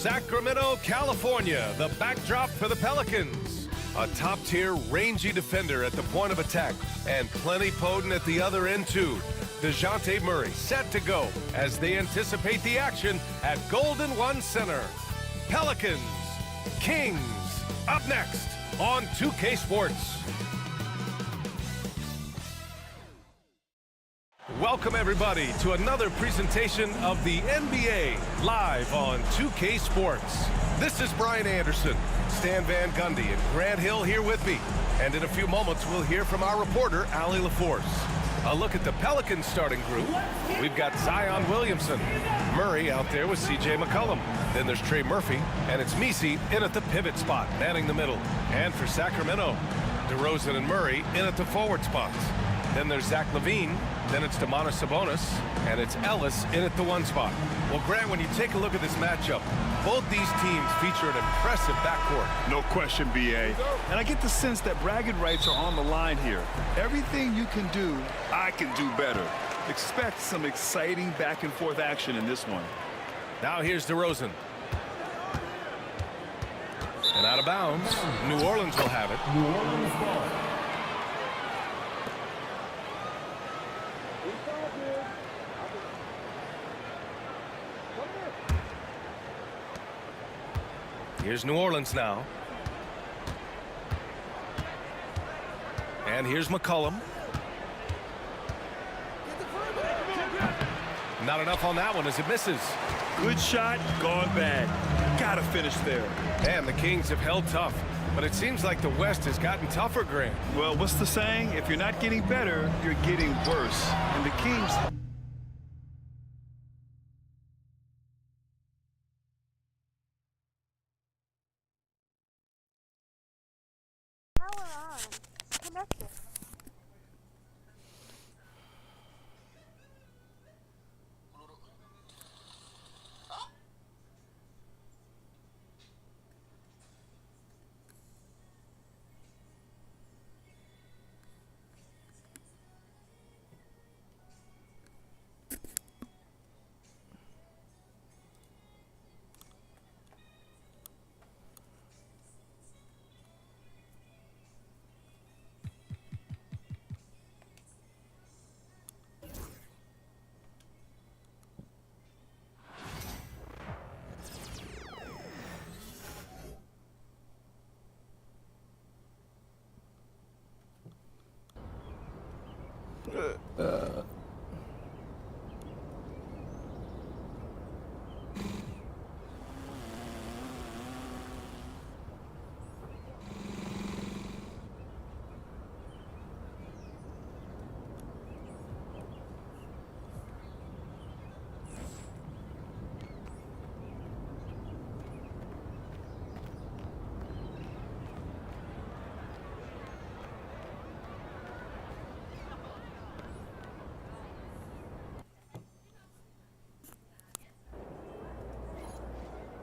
Sacramento, California, the backdrop for the Pelicans. A top-tier, rangy defender at the point of attack, and plenty potent at the other end, too. DeJounte Murray set to go as they anticipate the action at Golden One Center. Pelicans, Kings, up next on 2K Sports. Welcome, everybody, to another presentation of the NBA live on 2K Sports. This is Brian Anderson, Stan Van Gundy, and Grant Hill here with me. And in a few moments, we'll hear from our reporter, Allie LaForce. A look at the Pelicans starting group. We've got Zion Williamson. Murray out there with C.J. McCollum. Then there's Trey Murphy, and it's Messi in at the pivot spot, manning the middle. And for Sacramento, DeRozan and Murray in at the forward spots. Then there's Zach LaVine, then it's Domantas Sabonis, and it's Ellis in at the one spot. Well, Grant, when you take a look at this matchup, both these teams feature an impressive backcourt. No question, B.A. And I get the sense that bragging rights are on the line here. Everything you can do, I can do better. Expect some exciting back-and-forth action in this one. Now here's DeRozan. And out of bounds, New Orleans will have it. New Orleans ball. Here's New Orleans now. And here's McCollum. Not enough on that one as it misses. Good shot, gone bad. Gotta finish there. And the Kings have held tough, but it seems like the West has gotten tougher, Grant. Well, what's the saying? If you're not getting better, you're getting worse. And the Kings... Power on. Connected.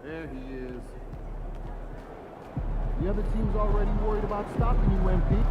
There he is. The other team's already worried about stopping you, MP.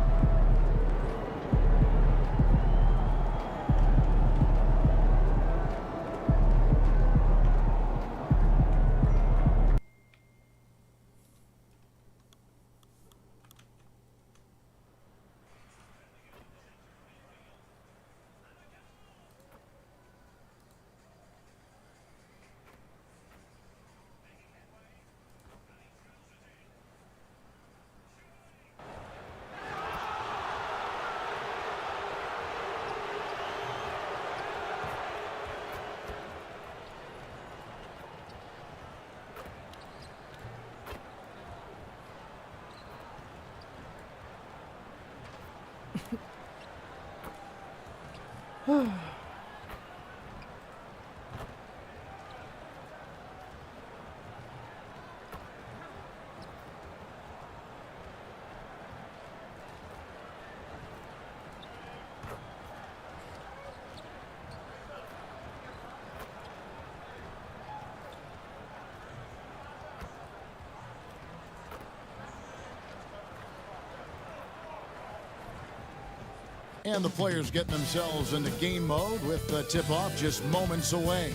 And the players getting themselves into game mode with the tip-off just moments away.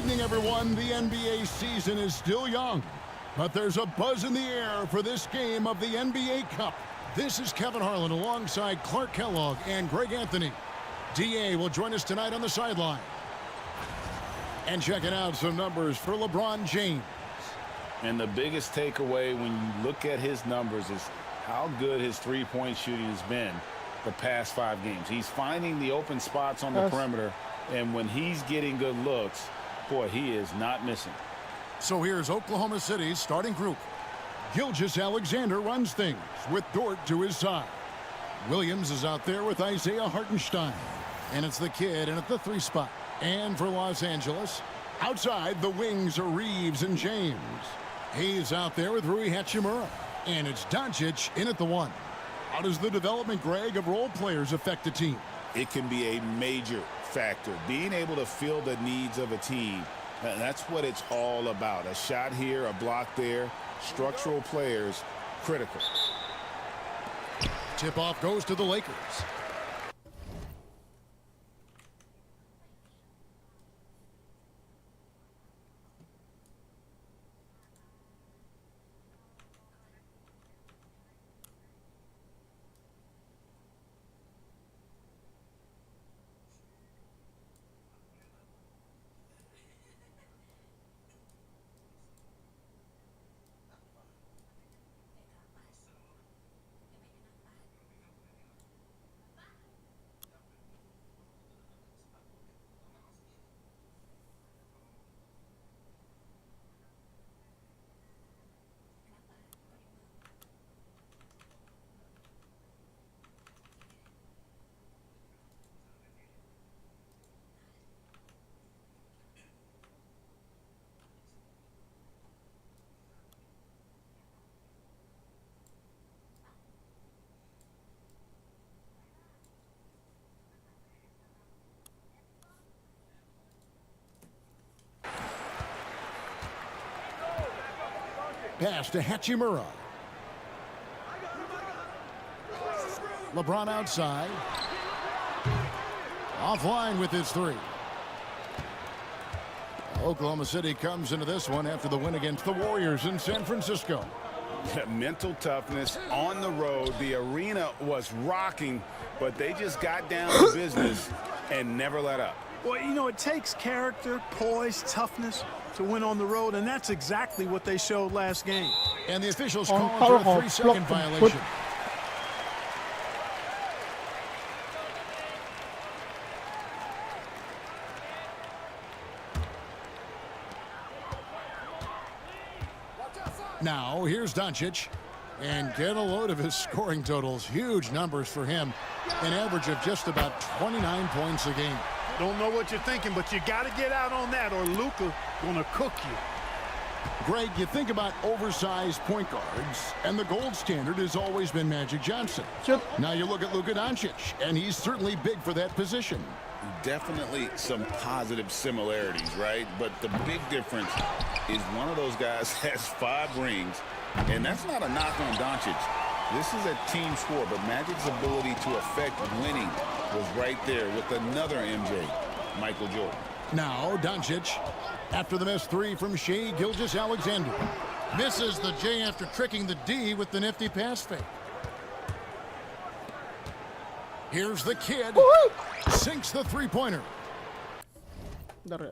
evening, everyone. The NBA season is still young, but there's a buzz in the air for this game of the NBA Cup. This is Kevin Harlan alongside Clark Kellogg and Greg Anthony. DA will join us tonight on the sideline. And checking out some numbers for LeBron James. And the biggest takeaway when you look at his numbers is how good his three-point shooting has been the past 5 games. He's finding the open spots on the perimeter, and when he's getting good looks, boy, he is not missing. So here's Oklahoma City's starting group. Gilgeous-Alexander runs things with Dort to his side. Williams is out there with Isaiah Hartenstein. And it's the kid in at the 3 spot. And for Los Angeles, outside the wings are Reeves and James. Hayes out there with Rui Hachimura. And it's Doncic in at the 1. How does the development, Greg, of role players affect a team? It can be a major factor. Being able to fill the needs of a team, that's what it's all about. A shot here, a block there. Structural players, critical. Tip-off goes to the Lakers. Pass to Hachimura. LeBron outside. Offline with his 3. Oklahoma City comes into this one after the win against the Warriors in San Francisco. Mental toughness on the road. The arena was rocking, but they just got down to business and never let up. Well, you know, it takes character, poise, toughness to win on the road, and that's exactly what they showed last game. And the officials called for a 3-second violation. Now, here's Doncic. And get a load of his scoring totals. Huge numbers for him. An average of just about 29 points a game. Don't know what you're thinking, but you got to get out on that or Luka gonna cook you. Greg, you think about oversized point guards, and the gold standard has always been Magic Johnson. Now you look at Luka Doncic, and he's certainly big for that position. Definitely some positive similarities, right? But the big difference is one of those guys has 5 rings, and that's not a knock on Doncic. This is a team sport, but Magic's ability to affect winning was right there with another MJ, Michael Jordan. Now Doncic, after the missed 3 from Shai Gilgeous-Alexander. Misses the J after tricking the D with the nifty pass fake. Here's the kid. Sinks the 3-pointer. Dari.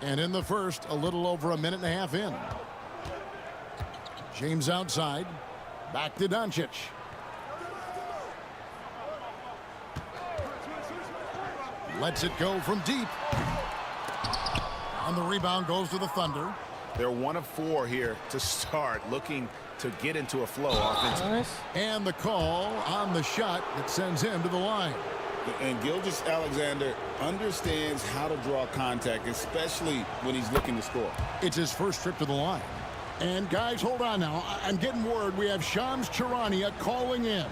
And in the first, a little over a minute and a half in. James outside. Back to Doncic. Lets it go from deep. And the rebound goes to the Thunder. They're 1 of 4 here to start, looking to get into a flow offensively. And the call on the shot that sends him to the line. And Gilgeous-Alexander understands how to draw contact, especially when he's looking to score. It's his first trip to the line. And guys, hold on now. I'm getting word we have Shams Charania calling in.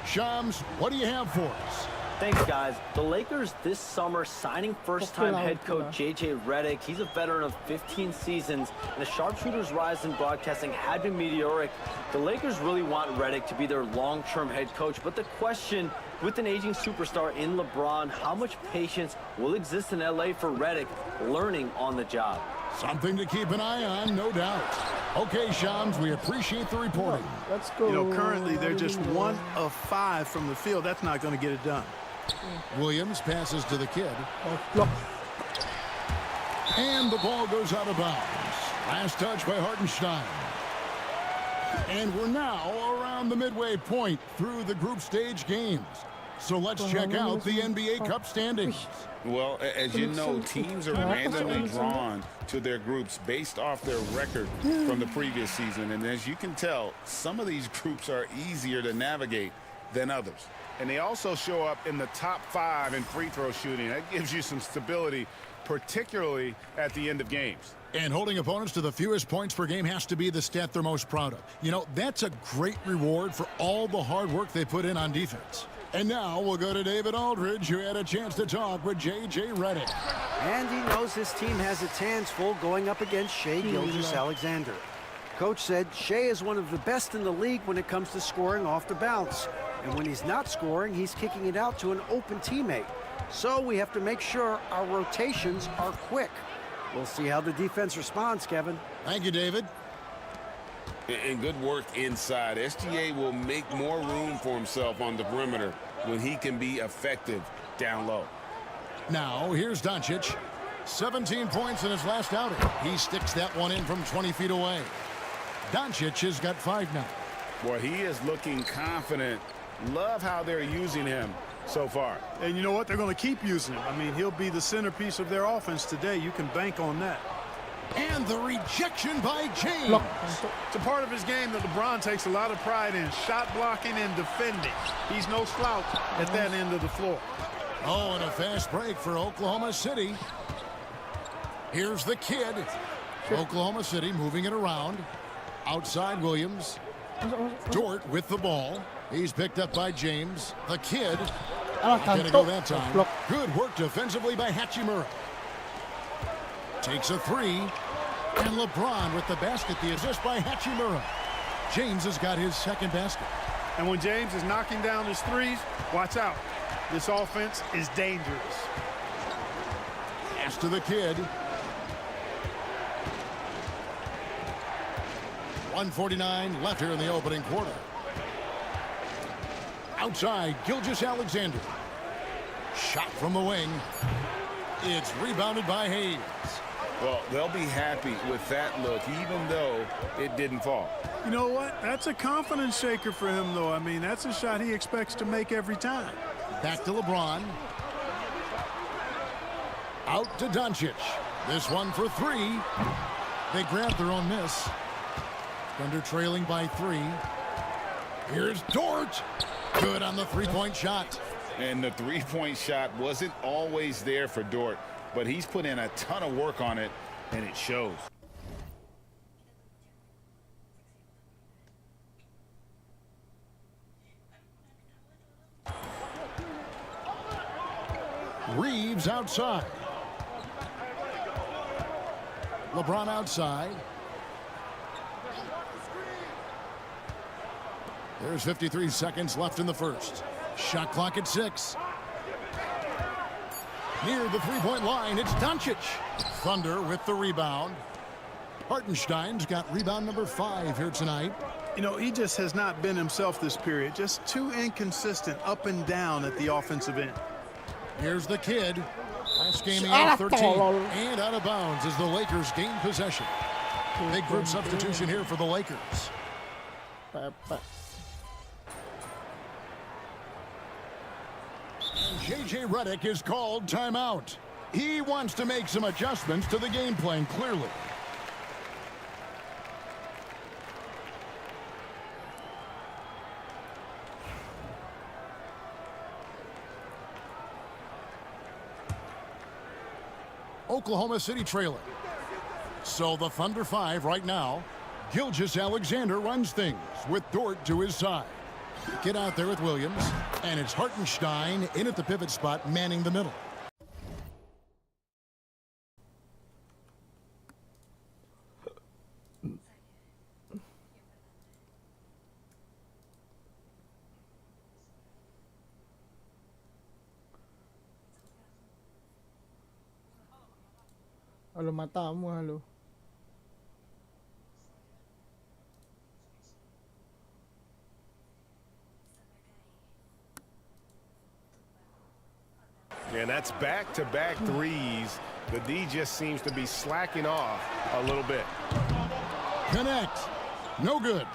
Shams, what do you have for us? Thanks, guys. The Lakers this summer signing first-time head coach J.J. Redick. He's a veteran of 15 seasons, and the sharpshooter's rise in broadcasting had been meteoric. The Lakers really want Redick to be their long-term head coach, but the question, with an aging superstar in LeBron, how much patience will exist in L.A. for Redick learning on the job? Something to keep an eye on, no doubt. Okay, Shams, we appreciate the reporting. Let's go. You know, currently they're just 1 of 5 from the field. That's not going to get it done. Williams passes to the kid. Block. And the ball goes out of bounds. Last touch by Hartenstein. And we're now around the midway point through the group stage games. So let's check out the NBA Cup standings. Well, as you know, teams are randomly drawn to their groups based off their record from the previous season. And as you can tell, some of these groups are easier to navigate than others. And they also show up in the top 5 in free throw shooting. That gives you some stability, particularly at the end of games. And holding opponents to the fewest points per game has to be the stat they're most proud of. You know, that's a great reward for all the hard work they put in on defense. And now we'll go to David Aldridge, who had a chance to talk with J.J. Redick. And he knows his team has its hands full going up against Shai Gilgeous-Alexander. Coach said Shai is one of the best in the league when it comes to scoring off the bounce. And when he's not scoring, he's kicking it out to an open teammate. So we have to make sure our rotations are quick. We'll see how the defense responds, Kevin. Thank you, David. And good work inside. SGA will make more room for himself on the perimeter when he can be effective down low. Now, here's Doncic. 17 points in his last outing. He sticks that one in from 20 feet away. Doncic has got 5 now. Boy, he is looking confident. Love how they're using him so far. And you know what? They're going to keep using him. I mean, he'll be the centerpiece of their offense today. You can bank on that. And the rejection by James. Block. It's a part of his game that LeBron takes a lot of pride in, shot blocking and defending. He's no slouch at that end of the floor. Oh, and a fast break for Oklahoma City. Here's the kid. Oklahoma City moving it around. Outside Williams. Dort with the ball. He's picked up by James. The kid. Gonna go that time. Block. Good work defensively by Hachimura. Takes a 3. And LeBron with the basket. The assist by Hachimura. James has got his second basket. And when James is knocking down his threes, watch out. This offense is dangerous. Pass to the kid. 1:49 left here in the opening quarter. Outside, Gilgeous-Alexander. Shot from the wing. It's rebounded by Hayes. Well, they'll be happy with that look, even though it didn't fall. You know what? That's a confidence shaker for him, though. I mean, that's a shot he expects to make every time. Back to LeBron. Out to Doncic. This one for 3. They grab their own miss. Thunder trailing by 3. Here's Dort. Good on the three-point shot. And the three-point shot wasn't always there for Dort, but he's put in a ton of work on it, and it shows. Reeves outside. LeBron outside. There's 53 seconds left in the first. Shot clock at 6. Near the three-point line, it's Doncic. Thunder with the rebound. Hartenstein's got rebound number 5 here tonight. You know, he just has not been himself this period. Just too inconsistent up and down at the offensive end. Here's the kid. Last game he had 13. And out of bounds as the Lakers gain possession. Big group substitution here for the Lakers. J.J. Redick is called timeout. He wants to make some adjustments to the game plan, clearly. Oklahoma City trailing. So the Thunder 5 right now. Gilgeous-Alexander runs things with Dort to his side. Get out there with Williams. And it's Hartenstein in at the pivot spot, manning the middle. Halo, matamu, halo. And that's back-to-back threes. The D just seems to be slacking off a little bit. Connect. No good.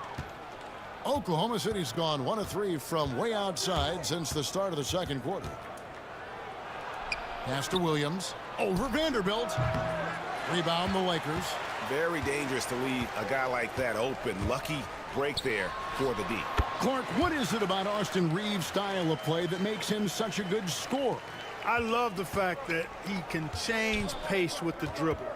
Oklahoma City's gone 1 of 3 from way outside since the start of the second quarter. Pass to Williams. Over Vanderbilt. Rebound the Lakers. Very dangerous to leave a guy like that open. Lucky break there for the D. Clark, what is it about Austin Reeves' style of play that makes him such a good scorer? I love the fact that he can change pace with the dribble.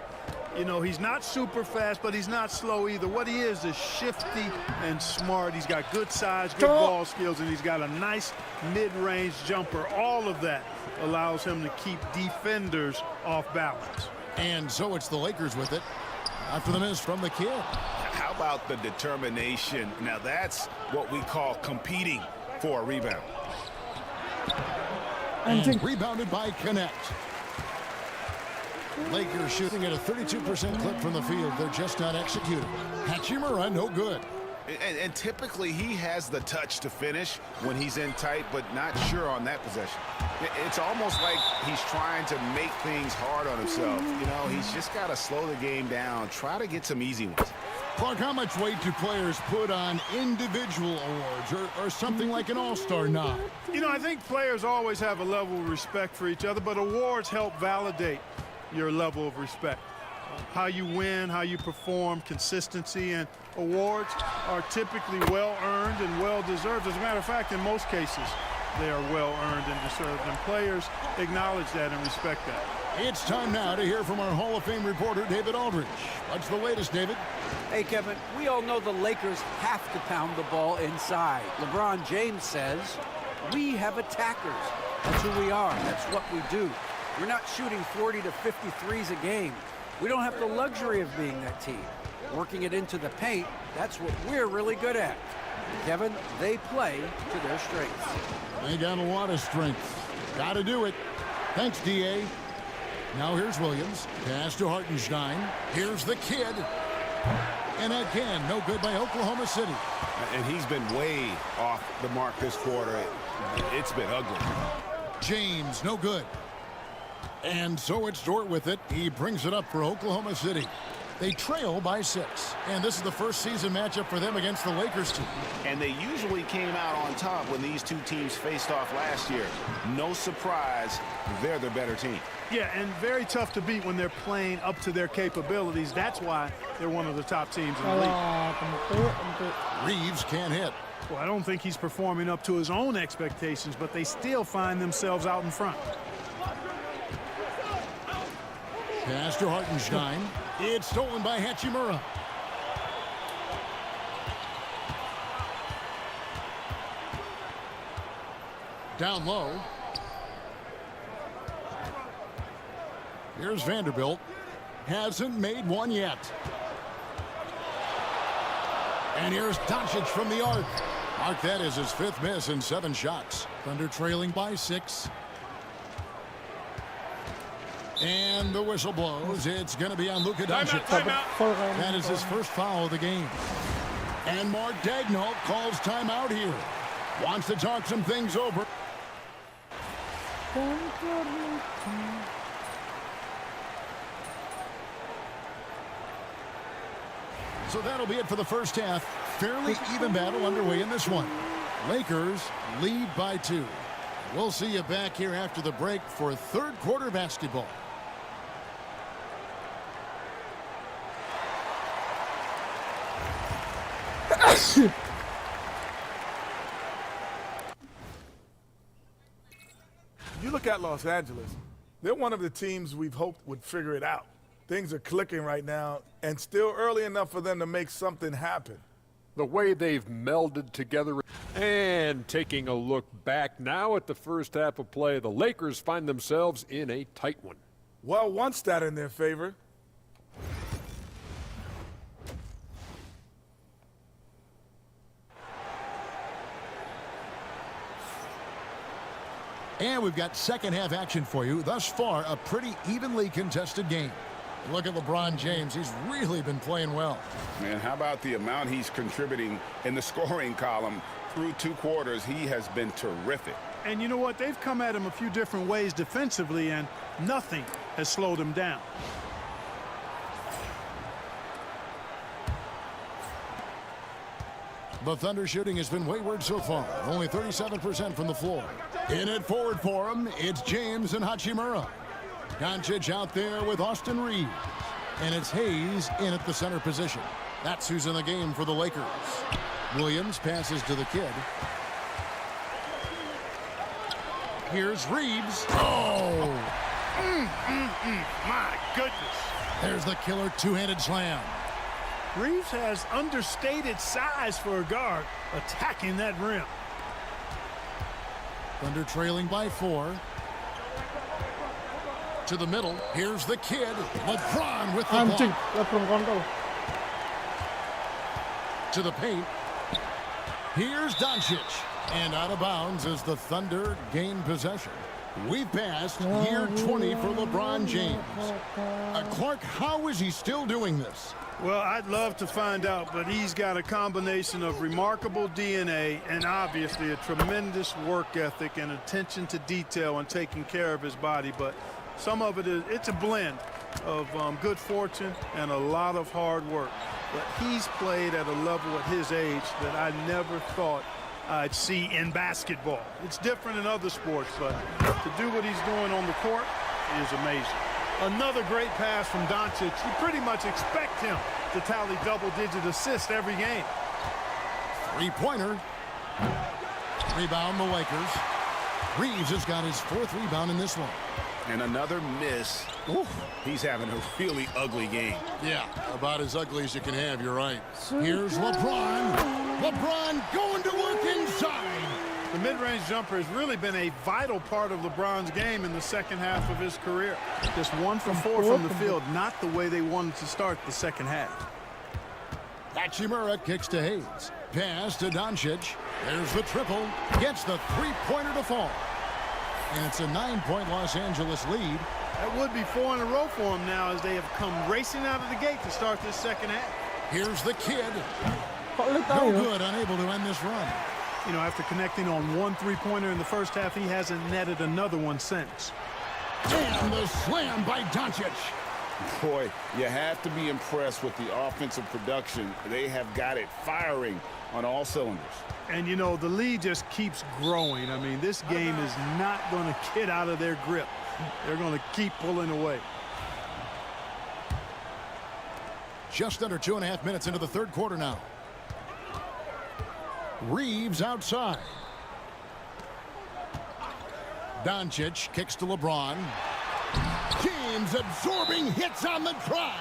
You know, he's not super fast, but he's not slow either. What he is shifty and smart. He's got good size, good ball skills, and he's got a nice mid-range jumper. All of that allows him to keep defenders off balance. And so it's the Lakers with it after the miss from the kid. How about the determination? Now that's what we call competing for a rebound. And rebounded by Connect. Lakers shooting at a 32% clip from the field. They're just not executing. Hachimura, no good. And typically he has the touch to finish when he's in tight, but not sure on that possession. It's almost like he's trying to make things hard on himself. You know, he's just got to slow the game down, try to get some easy ones. Clark, how much weight do players put on individual awards or something like an all-star nod? You know, I think players always have a level of respect for each other, but awards help validate your level of respect. How you win, how you perform, consistency, and awards are typically well-earned and well-deserved. As a matter of fact, in most cases, they are well-earned and deserved, and players acknowledge that and respect that. It's time now to hear from our Hall of Fame reporter, David Aldridge. What's the latest, David? Hey, Kevin, we all know the Lakers have to pound the ball inside. LeBron James says, we have attackers. That's who we are. That's what we do. We're not shooting 40 to 50 threes a game. We don't have the luxury of being that team. Working it into the paint, that's what we're really good at. Kevin, they play to their strengths. They got a lot of strength. Got to do it. Thanks, D.A. Now here's Williams. Pass to Hartenstein. Here's the kid. And again, no good by Oklahoma City. And he's been way off the mark this quarter. It's been ugly. James, no good. And so it's Dort with it. He brings it up for Oklahoma City. They trail by 6. And this is the first season matchup for them against the Lakers team. And they usually came out on top when these two teams faced off last year. No surprise, they're the better team. Yeah, and very tough to beat when they're playing up to their capabilities. That's why they're one of the top teams in the league. Reeves can't hit. Well, I don't think he's performing up to his own expectations, but they still find themselves out in front. Pass to Hartenstein. It's stolen by Hachimura. Down low. Here's Vanderbilt. Hasn't made one yet. And here's Doncic from the arc. Mark, that is his 5th miss in 7 shots. Thunder trailing by 6. And the whistle blows. It's going to be on Luka Doncic. That is his first foul of the game. And Mark Daigneault calls timeout here. Wants to talk some things over. So that'll be it for the first half. Fairly even battle underway in this one. Lakers lead by 2. We'll see you back here after the break for third quarter basketball. You look at Los Angeles, they're one of the teams we've hoped would figure it out. Things are clicking right now, and still early enough for them to make something happen. the way they've melded together. And taking a look back now at the first half of play, the Lakers find themselves in a tight one. Well, one stat in their favor. And we've got second half action for you. Thus far, a pretty evenly contested game. Look at LeBron James. He's really been playing well. Man, how about the amount he's contributing in the scoring column through 2 quarters? He has been terrific. And you know what? They've come at him a few different ways defensively, and nothing has slowed him down. The Thunder shooting has been wayward so far. Only 37% from the floor. In it forward for him, it's James and Hachimura. Doncic out there with Austin Reeves. And it's Hayes in at the center position. That's who's in the game for the Lakers. Williams passes to the kid. Here's Reeves. Oh! My goodness. There's the killer two-handed slam. Reeves has understated size for a guard attacking that rim. Thunder trailing by 4. To the middle. Here's the kid. LeBron with the Anjing, block. LeBron kontol. To the paint. Here's Doncic. And out of bounds as the Thunder gain possession. We've passed year 20 for LeBron James. Clark, how is he still doing this? Well, I'd love to find out, but he's got a combination of remarkable DNA and obviously a tremendous work ethic and attention to detail and taking care of his body. But some of it's a blend of good fortune and a lot of hard work. But he's played at a level at his age that I never thought I'd see in basketball. It's different in other sports, but to do what he's doing on the court is amazing. Another great pass from Doncic. You pretty much expect him to tally double-digit assists every game. Three-pointer. Rebound the Lakers. Reeves has got his 4th rebound in this one. And another miss. Oof, he's having a really ugly game. Yeah, about as ugly as you can have, you're right. Here's LeBron. LeBron going to work inside. The mid-range jumper has really been a vital part of LeBron's game in the second half of his career. Just 1 for 4 from the field, not the way they wanted to start the second half. Hachimura kicks to Hayes. Pass to Doncic. There's the triple. Gets the three-pointer to fall. And it's a 9-point Los Angeles lead. That would be 4 in a row for him now as they have come racing out of the gate to start this second half. Here's the kid. No good, unable to end this run. You know, after connecting on 1 3-pointer in the first half, he hasn't netted another one since. And the slam by Doncic. Boy, you have to be impressed with the offensive production. They have got it firing on all cylinders. And, you know, the lead just keeps growing. I mean, this game is not going to get out of their grip. They're going to keep pulling away. Just under 2.5 minutes into the third quarter now. Reeves outside. Doncic kicks to LeBron. James absorbing hits on the drive.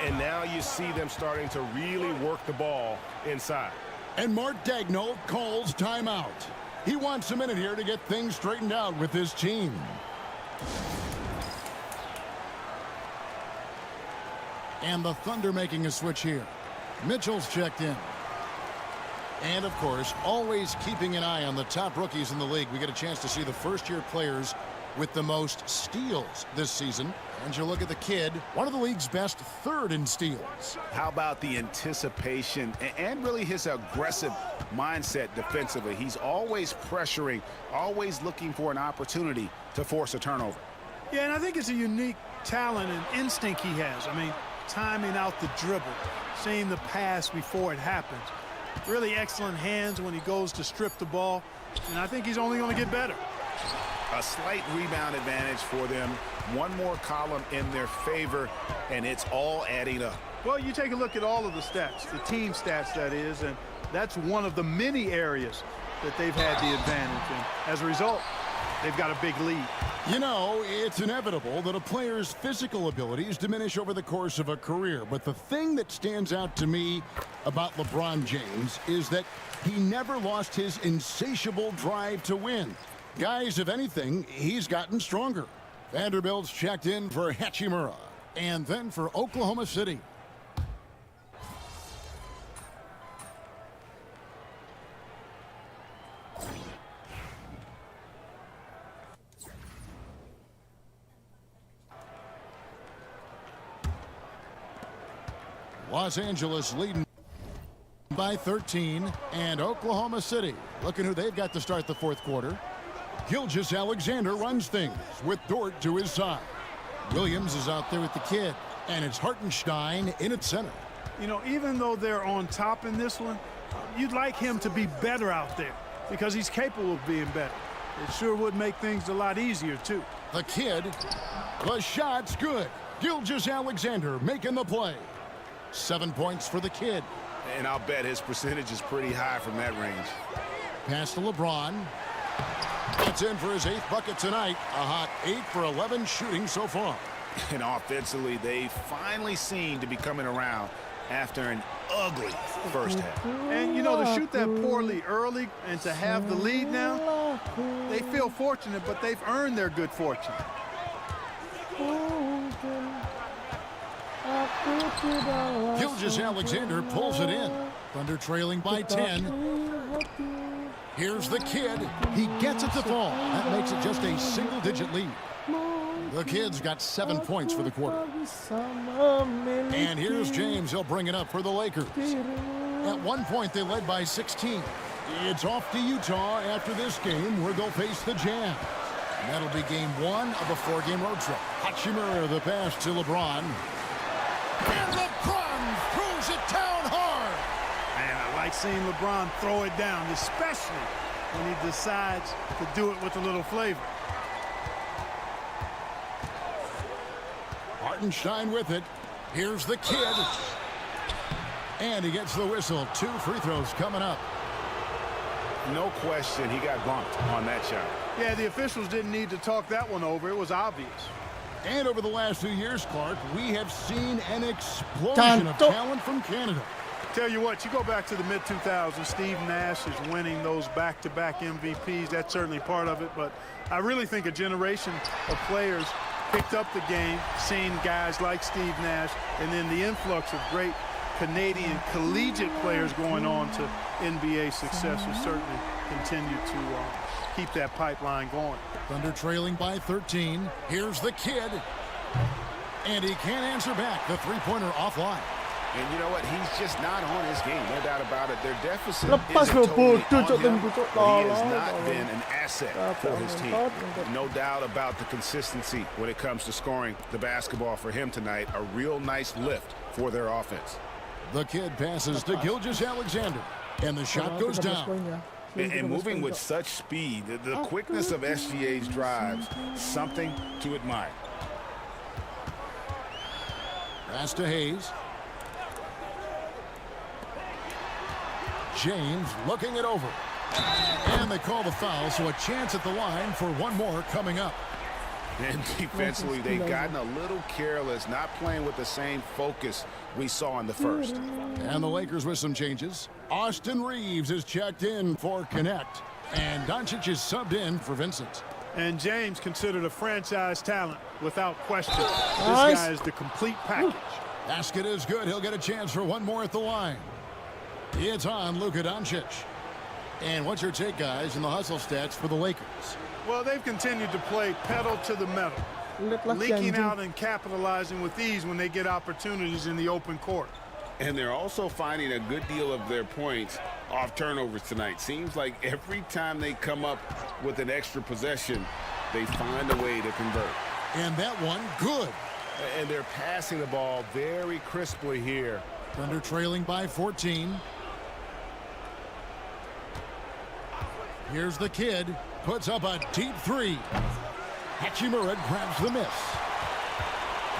And now you see them starting to really work the ball inside. And Mark Daigneault calls timeout. He wants a minute here to get things straightened out with his team. And the Thunder making a switch here. Mitchell's checked in. And, of course, always keeping an eye on the top rookies in the league. We get a chance to see the first-year players with the most steals this season. And you look at the kid, one of the league's best, 3rd in steals. How about the anticipation and really his aggressive mindset defensively? He's always pressuring, always looking for an opportunity to force a turnover. Yeah, and I think it's a unique talent and instinct he has. I mean, timing out the dribble, seeing the pass before it happens. Really excellent hands when he goes to strip the ball, and I think he's only going to get better. A slight rebound advantage for them. One more column in their favor, and it's all adding up. Well, you take a look at all of the stats, the team stats, that is, and that's one of the many areas that they've had the advantage. And as a result, they've got a big lead. You know, it's inevitable that a player's physical abilities diminish over the course of a career. But the thing that stands out to me about LeBron James is that he never lost his insatiable drive to win. Guys, if anything, he's gotten stronger. Vanderbilt's checked in for Hachimura. And then for Oklahoma City. Los Angeles leading by 13, and Oklahoma City looking who they've got to start the fourth quarter. Gilgeous-Alexander runs things with Dort to his side. Williams is out there with the kid, and it's Hartenstein in at center. You know, even though they're on top in this one, you'd like him to be better out there because he's capable of being better. It sure would make things a lot easier, too. The kid, the shot's good. Gilgeous-Alexander making the play. 7 points for the kid. And I'll bet his percentage is pretty high from that range. Pass to LeBron. That's in for his 8th bucket tonight. A hot 8 for 11 shooting so far. And offensively, they finally seem to be coming around after an ugly first half. And, you know, to shoot that poorly early and to have the lead now, they feel fortunate, but they've earned their good fortune. Gilgeous-Alexander pulls it in. Thunder trailing by 10. Here's the kid. He gets it to fall. That makes it just a single-digit lead. The kid's got 7 points for the quarter. And here's James. He'll bring it up for the Lakers. At one point, they led by 16. It's off to Utah after this game where they'll face the Jazz. And that'll be game 1 of a 4-game road trip. Hachimura, the pass to LeBron. And LeBron throws it down hard. Man, I like seeing LeBron throw it down, especially when he decides to do it with a little flavor. Hartenstein with it. Here's the kid. And he gets the whistle. 2 free throws coming up. No question he got bumped on that shot. Yeah, the officials didn't need to talk that one over. It was obvious. And over the last 2 years, Clark, we have seen an explosion of talent from Canada. Tell you what, you go back to the mid-2000s, Steve Nash is winning those back-to-back MVPs. That's certainly part of it, but I really think a generation of players picked up the game, seeing guys like Steve Nash, and then the influx of great Canadian collegiate players going on to NBA success has certainly continued to keep that pipeline going. Thunder trailing by 13. Here's the kid. And he can't answer back. The three-pointer offline. And you know what? He's just not on his game. No doubt about it. Their deficit Lepas isn't totally pucuk on him, pucuk but he has not been an asset for his team. No doubt about the consistency when it comes to scoring the basketball for him tonight. A real nice lift for their offense. The kid passes to Gilgeous-Alexander. And the shot goes down. And moving with such speed, the quickness of SGA's drives, something to admire. Pass to Hayes. James looking it over. And they call the foul, so a chance at the line for one more coming up. And defensively, they've gotten a little careless, not playing with the same focus we saw in the first. And the Lakers with some changes. Austin Reeves is checked in for Connect. And Doncic is subbed in for Vincent. And James considered a franchise talent without question. This guy is the complete package. Basket is good. He'll get a chance for one more at the line. It's on Luka Doncic. And what's your take, guys, in the hustle stats for the Lakers? Well, they've continued to play pedal to the metal, leaking out and capitalizing with ease when they get opportunities in the open court. And they're also finding a good deal of their points off turnovers tonight. Seems like every time they come up with an extra possession, they find a way to convert. And that one, good. And they're passing the ball very crisply here. Thunder trailing by 14. Here's the kid. Puts up a deep three. Hachimura grabs the miss.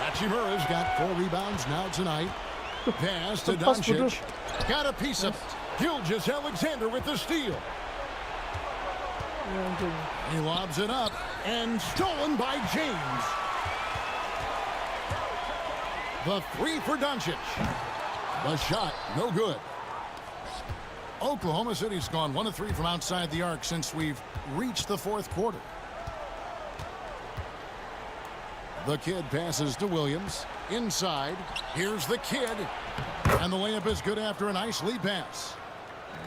Hachimura's got 4 rebounds now tonight. Pass to Doncic. Got a piece of it. Gilgeous-Alexander with the steal. He lobs it up and stolen by James. The three for Doncic. The shot, no good. Oklahoma City's gone 1 of 3 from outside the arc since we've reached the fourth quarter. The kid passes to Williams. Inside, here's the kid. And the layup is good after a nice lead pass.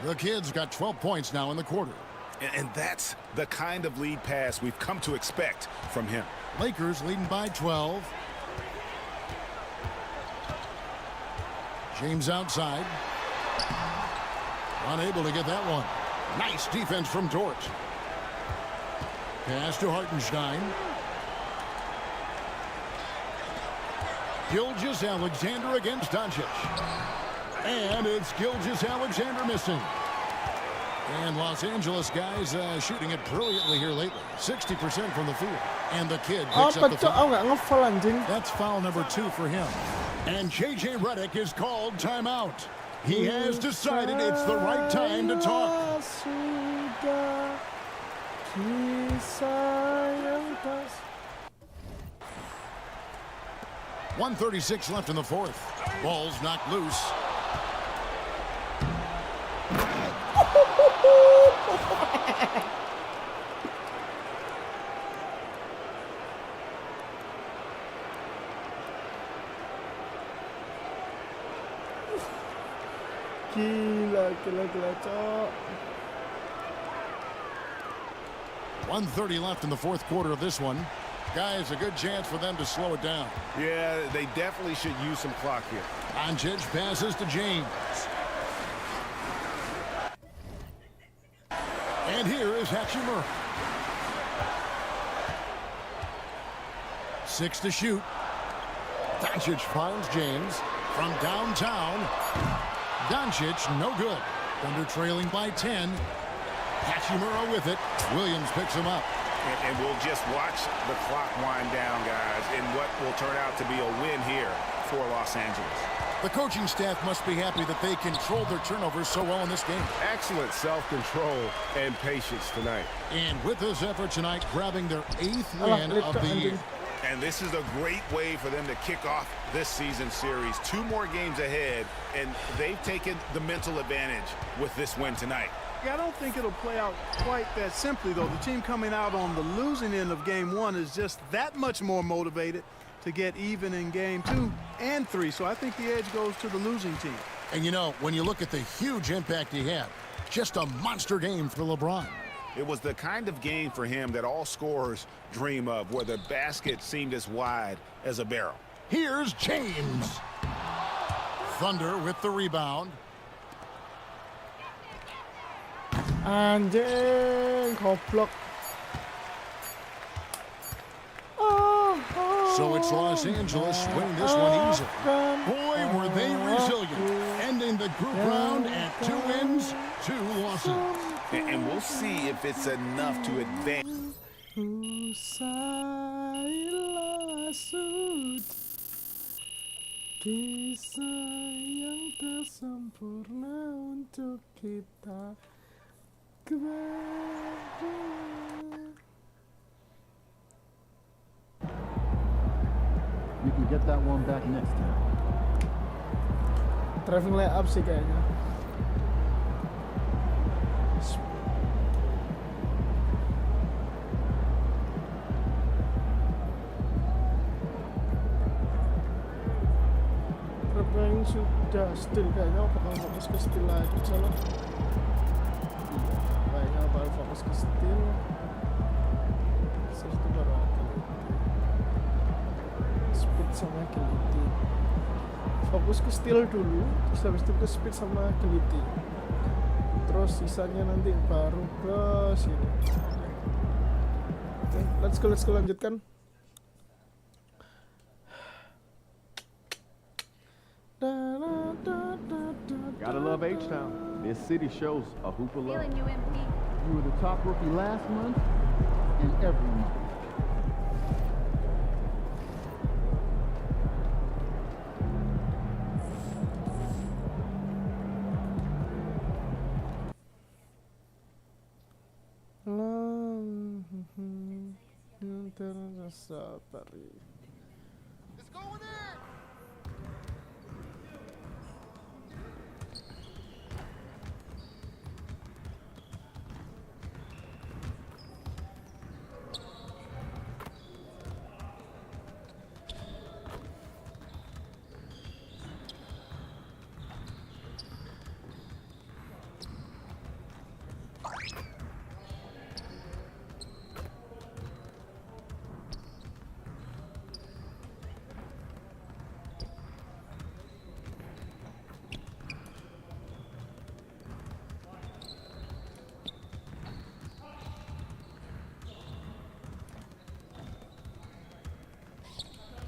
The kid's got 12 points now in the quarter. And that's the kind of lead pass we've come to expect from him. Lakers leading by 12. James outside. Unable to get that one. Nice defense from Dort. Pass to Hartenstein. Gilgeous-Alexander against Doncic. And it's Gilgeous-Alexander missing. And Los Angeles guys shooting it brilliantly here lately. 60% from the field. And the kid picks up the foul. That's foul number 2 for him. And J.J. Redick is called timeout. He has decided it's the right time to talk. 1:36 left in the fourth. Ball's knocked loose. Gila, Cok. 1:30 left in the fourth quarter of this one. Guys, a good chance for them to slow it down. Yeah, they definitely should use some clock here. Doncic passes to James. And here is Hachimura. 6 to shoot. Doncic finds James from downtown. Doncic, no good. Thunder trailing by 10. Hachimura with it. Williams picks him up. And we'll just watch the clock wind down, guys, in what will turn out to be a win here for Los Angeles. The coaching staff must be happy that they controlled their turnovers so well in this game. Excellent self-control and patience tonight. And with this effort tonight, grabbing their 8th win of the year. And this is a great way for them to kick off this season series. 2 more games ahead, and they've taken the mental advantage with this win tonight. I don't think it'll play out quite that simply, though. The team coming out on the losing end of game 1 is just that much more motivated to get even in game 2 and 3. So I think the edge goes to the losing team. And, you know, when you look at the huge impact he had, just a monster game for LeBron. It was the kind of game for him that all scorers dream of, where the basket seemed as wide as a barrel. Here's James. Thunder with the rebound. Anjing, goblok. So it's Los Angeles winning this one easily. Boy, were they resilient. Ending the group round at 2 wins, 2 losses. And we'll see if it's enough to advance. Kisah yang tak sempurna untuk kita. You can get that one back next time. Driving layup sih kayaknya. Driving sudah still kayaknya, apakah fokus ke still lagi salah? Kayaknya baru fokus ke still. Setelah itu baru speed sama agility. Fokus ke steal dulu, terus habis itu ke speed sama agility. Terus sisanya nanti baru ke sini. Oke, let's go lanjutkan. Gotta love H-Town. This city shows a hoop of love. Feeling you, MP. You were the top rookie last month and every month. Dari. It's going in!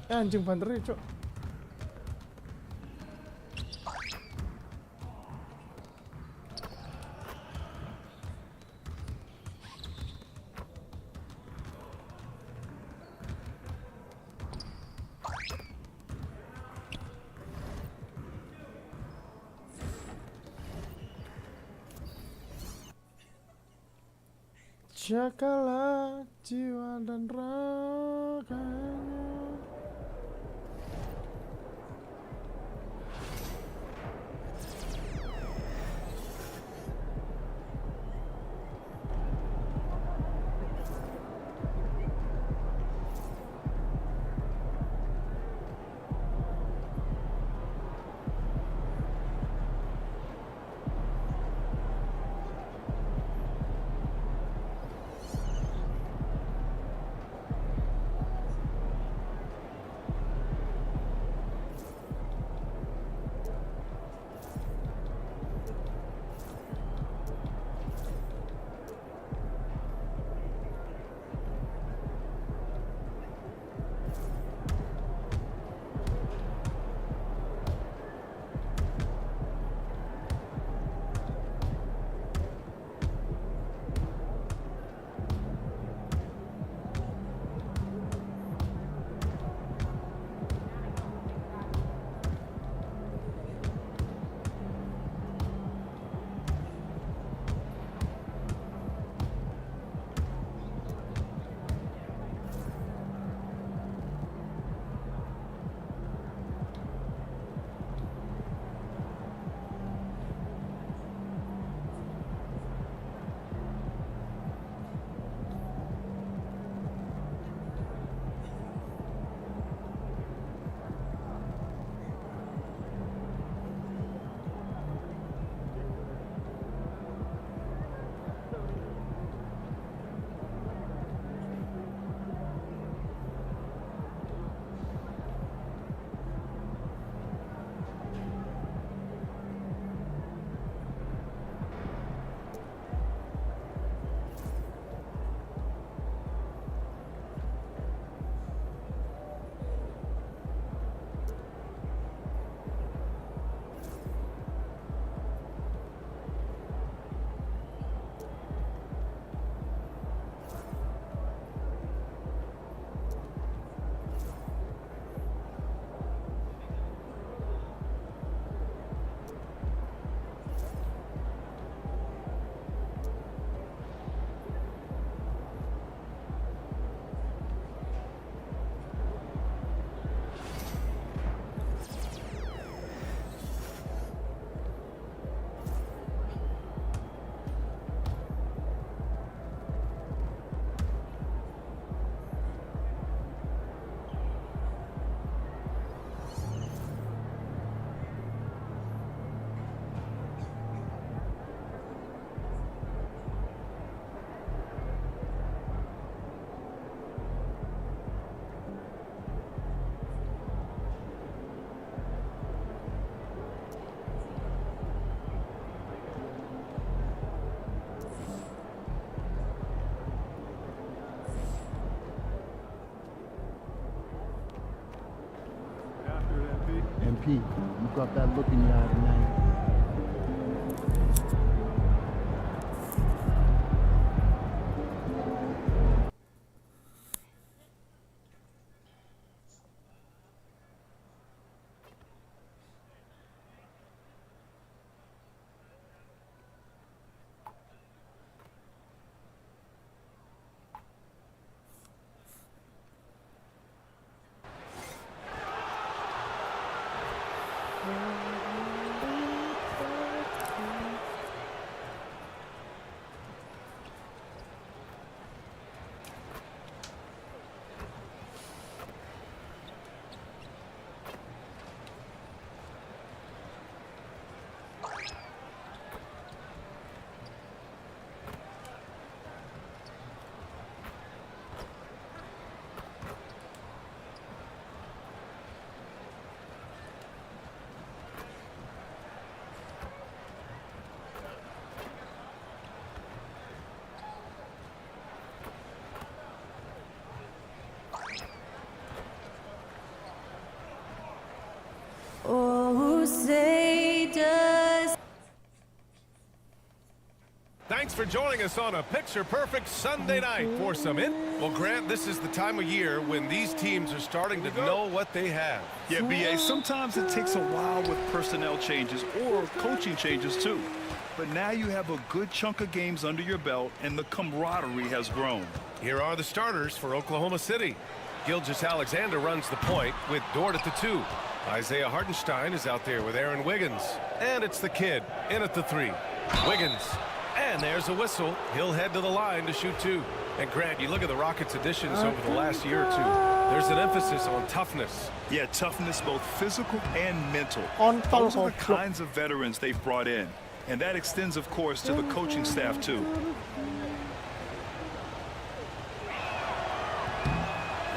Anjing bandernya, Cok. Jagalah jiwa dan raganya. MP, you got that look in your eye tonight. for joining us on a picture-perfect Sunday night for some Well, Grant, this is the time of year when these teams are starting to know what they have. Yeah, B.A., sometimes it takes a while with personnel changes or coaching changes, too. But now you have a good chunk of games under your belt, and the camaraderie has grown. Here are the starters for Oklahoma City. Gilgeous-Alexander runs the point with Dort at the 2. Isaiah Hartenstein is out there with Aaron Wiggins. And it's the kid in at the 3. Wiggins. And there's a whistle. He'll head to the line to shoot 2. And Grant, you look at the Rockets' additions over the last year or 2. There's an emphasis on toughness. Yeah, toughness, both physical and mental. Those are the kinds of veterans they've brought in. And that extends, of course, to the coaching staff, too.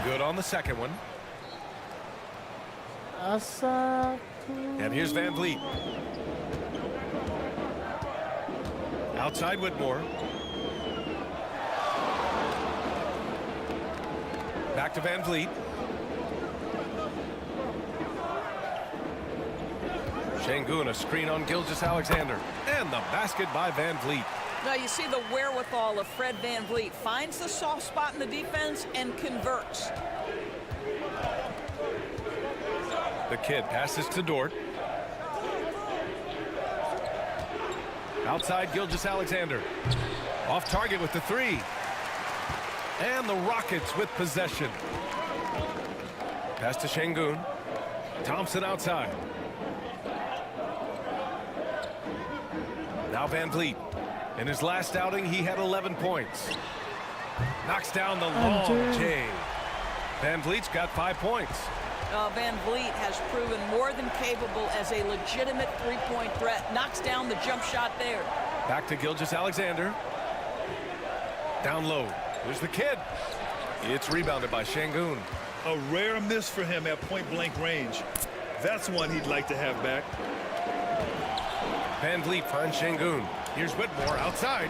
Good on the second one. And here's Van Vliet. Outside Whitmore. Back to Van Vliet. Şengün, a screen on Gilgeous-Alexander. And the basket by Van Vliet. Now you see the wherewithal of Fred Van Vliet. Finds the soft spot in the defense and converts. The kid passes to Dort. Outside Gilgeous-Alexander. Off target with the 3. And the Rockets with possession. Pass to Şengün. Thompson outside. Now Van Vliet. In his last outing, he had 11 points. Knocks down the long J. Van Vliet's got 5 points. Van Vliet has proven more than capable as a legitimate three-point threat. Knocks down the jump shot there. Back to Gilgeous-Alexander. Down low. There's the kid. It's rebounded by Şengün. A rare miss for him at point-blank range. That's one he'd like to have back. Van Vliet finds Şengün. Here's Whitmore outside.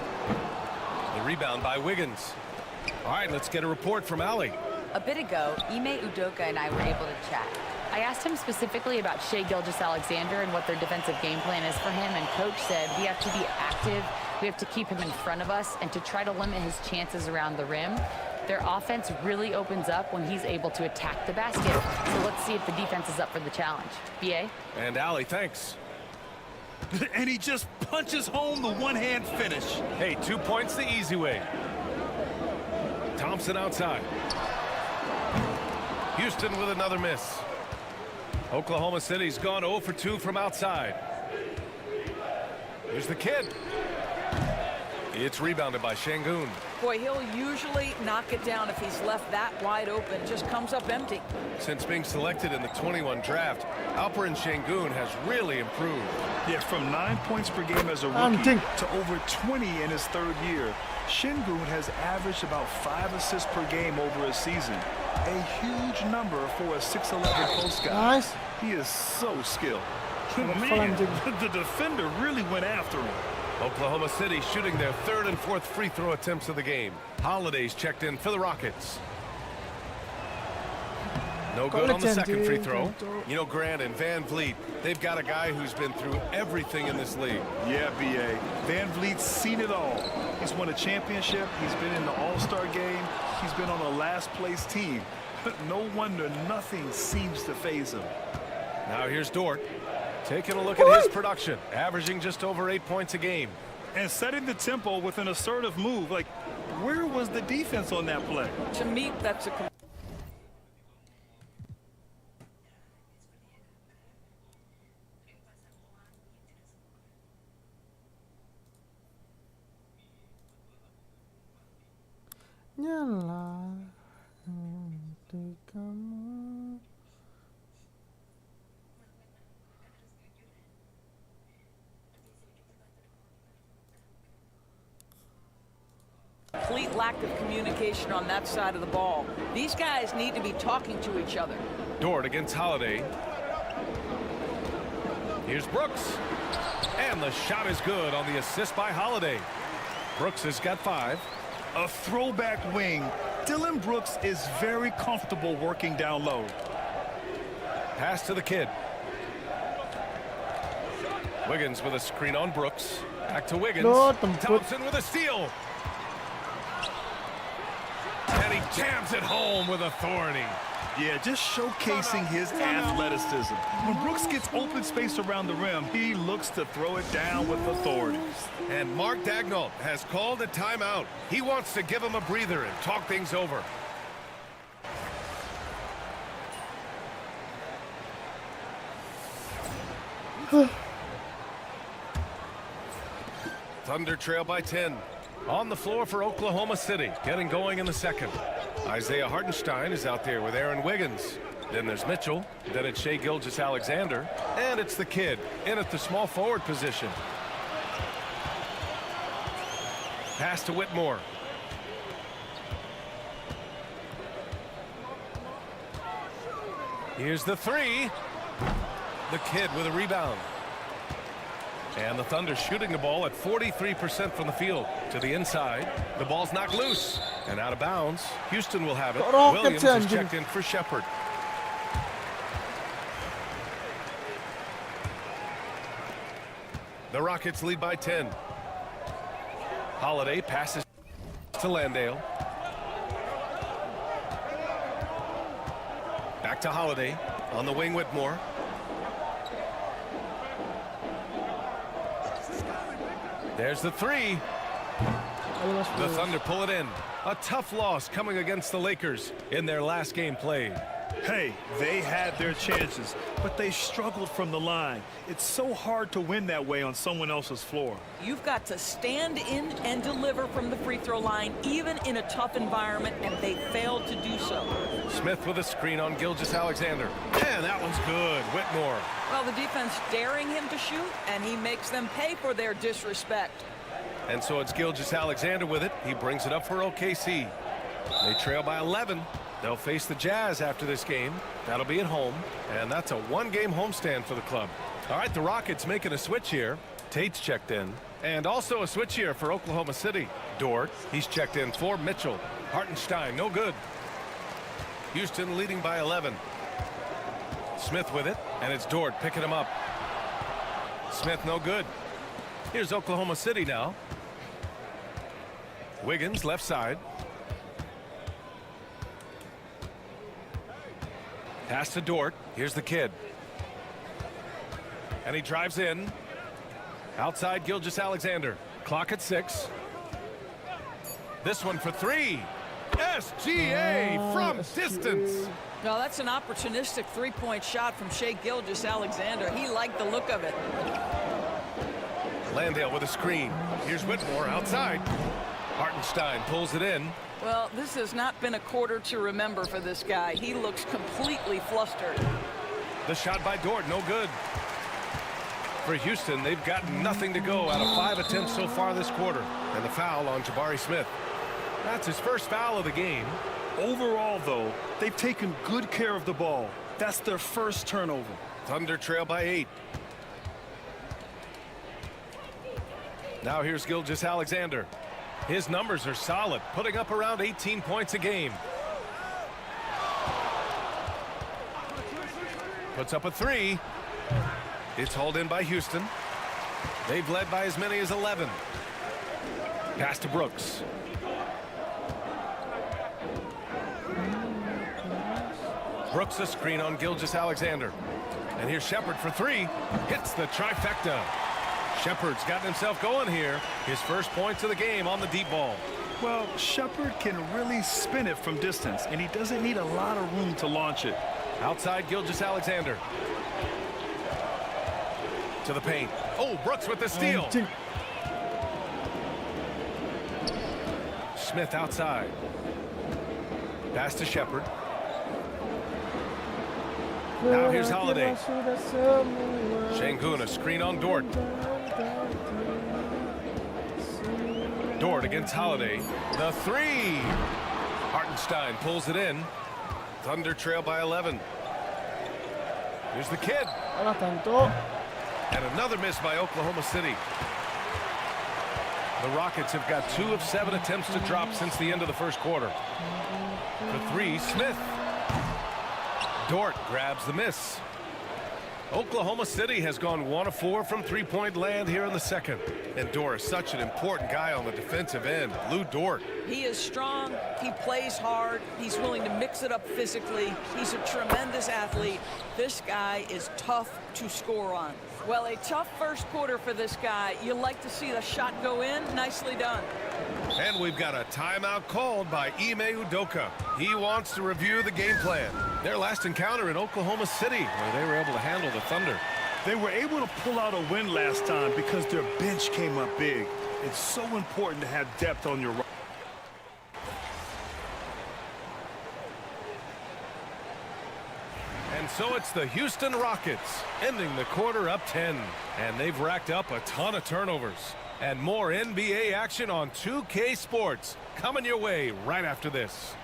The rebound by Wiggins. All right, let's get a report from Allie. A bit ago, Ime Udoka and I were able to chat. I asked him specifically about Shai Gilgeous-Alexander and what their defensive game plan is for him, and Coach said we have to be active, we have to keep him in front of us, and to try to limit his chances around the rim. Their offense really opens up when he's able to attack the basket. So let's see if the defense is up for the challenge. B.A.? And Allie, thanks. And he just punches home the one-hand finish. Hey, 2 points the easy way. Thompson outside. Houston with another miss. Oklahoma City's gone 0 for 2 from outside. Here's the kid. It's rebounded by Şengün. Boy, he'll usually knock it down if he's left that wide open. Just comes up empty. Since being selected in the 21 draft, Alperen Şengün has really improved. Yeah, from 9 points per game as a rookie to over 20 in his third year. Şengün has averaged about 5 assists per game over a season. A huge number for a 6'11" post guy. Nice. He is so skilled. Man, the defender really went after him. Oklahoma City shooting their 3rd and 4th free throw attempts of the game. Holiday's checked in for the Rockets. No good on the second free throw. You know, Grant and Van Vliet, they've got a guy who's been through everything in this league. Yeah, B.A. Van Vliet's seen it all. He's won a championship. He's been in the All-Star game. He's been on a last-place team. No wonder nothing seems to faze him. Now here's Dort. Taking a look at his production, averaging just over 8 points a game. And setting the tempo with an assertive move. Like, where was the defense on that play? To me, that's a... Nyala hati kamu. Complete lack of communication on that side of the ball. These guys need to be talking to each other. Dort against Holiday. Here's Brooks. And the shot is good on the assist by Holiday. Brooks has got 5. A throwback wing. Dillon Brooks is very comfortable working down low. Pass to the kid. Wiggins with a screen on Brooks. Back to Wiggins. No, Thompson with a steal. And he jams it home with authority. Yeah, just showcasing his athleticism. When Brooks gets open space around the rim, he looks to throw it down with authority. And Mark Daigneault has called a timeout. He wants to give him a breather and talk things over. Thunder trail by 10. On the floor for Oklahoma City, getting going in the second. Isaiah Hartenstein is out there with Aaron Wiggins. Then there's Mitchell. Then it's Shai Gilgeous-Alexander. And it's the kid in at the small forward position. Pass to Whitmore. Here's the three. The kid with a rebound. And the Thunder shooting the ball at 43% from the field. To the inside. The ball's knocked loose. And out of bounds. Houston will have it. Williams is checked in for Shepard. The Rockets lead by 10. Holiday passes to Landale. Back to Holiday. On the wing, Whitmore. There's the three. The Thunder pull it in. A tough loss coming against the Lakers in their last game played. Hey, they had their chances, but they struggled from the line. It's so hard to win that way on someone else's floor. You've got to stand in and deliver from the free throw line, even in a tough environment, and they failed to do so. Smith with a screen on Gilgeous-Alexander. And that one's good. Whitmore. Well, the defense daring him to shoot, and he makes them pay for their disrespect. And so it's Gilgeous-Alexander with it. He brings it up for OKC. They trail by 11. They'll face the Jazz after this game. That'll be at home. And that's a one-game homestand for the club. All right, the Rockets making a switch here. Tate's checked in. And also a switch here for Oklahoma City. Dort, he's checked in for Mitchell. Hartenstein, no good. Houston leading by 11. Smith with it. And it's Dort picking him up. Smith, no good. Here's Oklahoma City now. Wiggins, left side. Pass to Dort. Here's the kid. And he drives in. Outside Gilgeous-Alexander. Clock at 6. This one for three. SGA from distance. No, that's an opportunistic three-point shot from Shai Gilgeous-Alexander. He liked the look of it. Landale with a screen. Here's Whitmore outside. Hartenstein pulls it in. Well, this has not been a quarter to remember for this guy. He looks completely flustered. The shot by Dort, no good. For Houston, they've got nothing to go out of 5 attempts so far this quarter. And the foul on Jabari Smith. That's his first foul of the game. Overall, though, they've taken good care of the ball. That's their first turnover. Thunder trail by 8. Now here's Gilgeous-Alexander. His numbers are solid, putting up around 18 points a game. Puts up a three. It's hauled in by Houston. They've led by as many as 11. Pass to Brooks. Brooks a screen on Gilgeous-Alexander. And here's Shepard for three. Hits the trifecta. Shepard's gotten himself going here. His first points of the game on the deep ball. Well, Shepard can really spin it from distance, and he doesn't need a lot of room to launch it. Outside Gilgeous-Alexander. To the paint. Oh, Brooks with the steal. Smith outside. Pass to Shepard. Now here's Holiday. Şengün, a screen on Dort. Dort against Holiday. The three. Hartenstein pulls it in. Thunder trail by 11. Here's the kid. And another miss by Oklahoma City. The Rockets have got 2 of 7 attempts to drop since the end of the first quarter. For three, Smith. Dort grabs the miss. Oklahoma City has gone 1 of 4 from three-point land here in the second. And Doris, such an important guy on the defensive end, Lou Dort. He is strong. He plays hard. He's willing to mix it up physically. He's a tremendous athlete. This guy is tough to score on. Well, a tough first quarter for this guy. You like to see the shot go in. Nicely done. And we've got a timeout called by Ime Udoka. He wants to review the game plan. Their last encounter in Oklahoma City, where they were able to handle the Thunder. They were able to pull out a win last time because their bench came up big. It's so important to have depth on your roster. And so it's the Houston Rockets, ending the quarter up 10. And they've racked up a ton of turnovers. And more NBA action on 2K Sports coming your way right after this.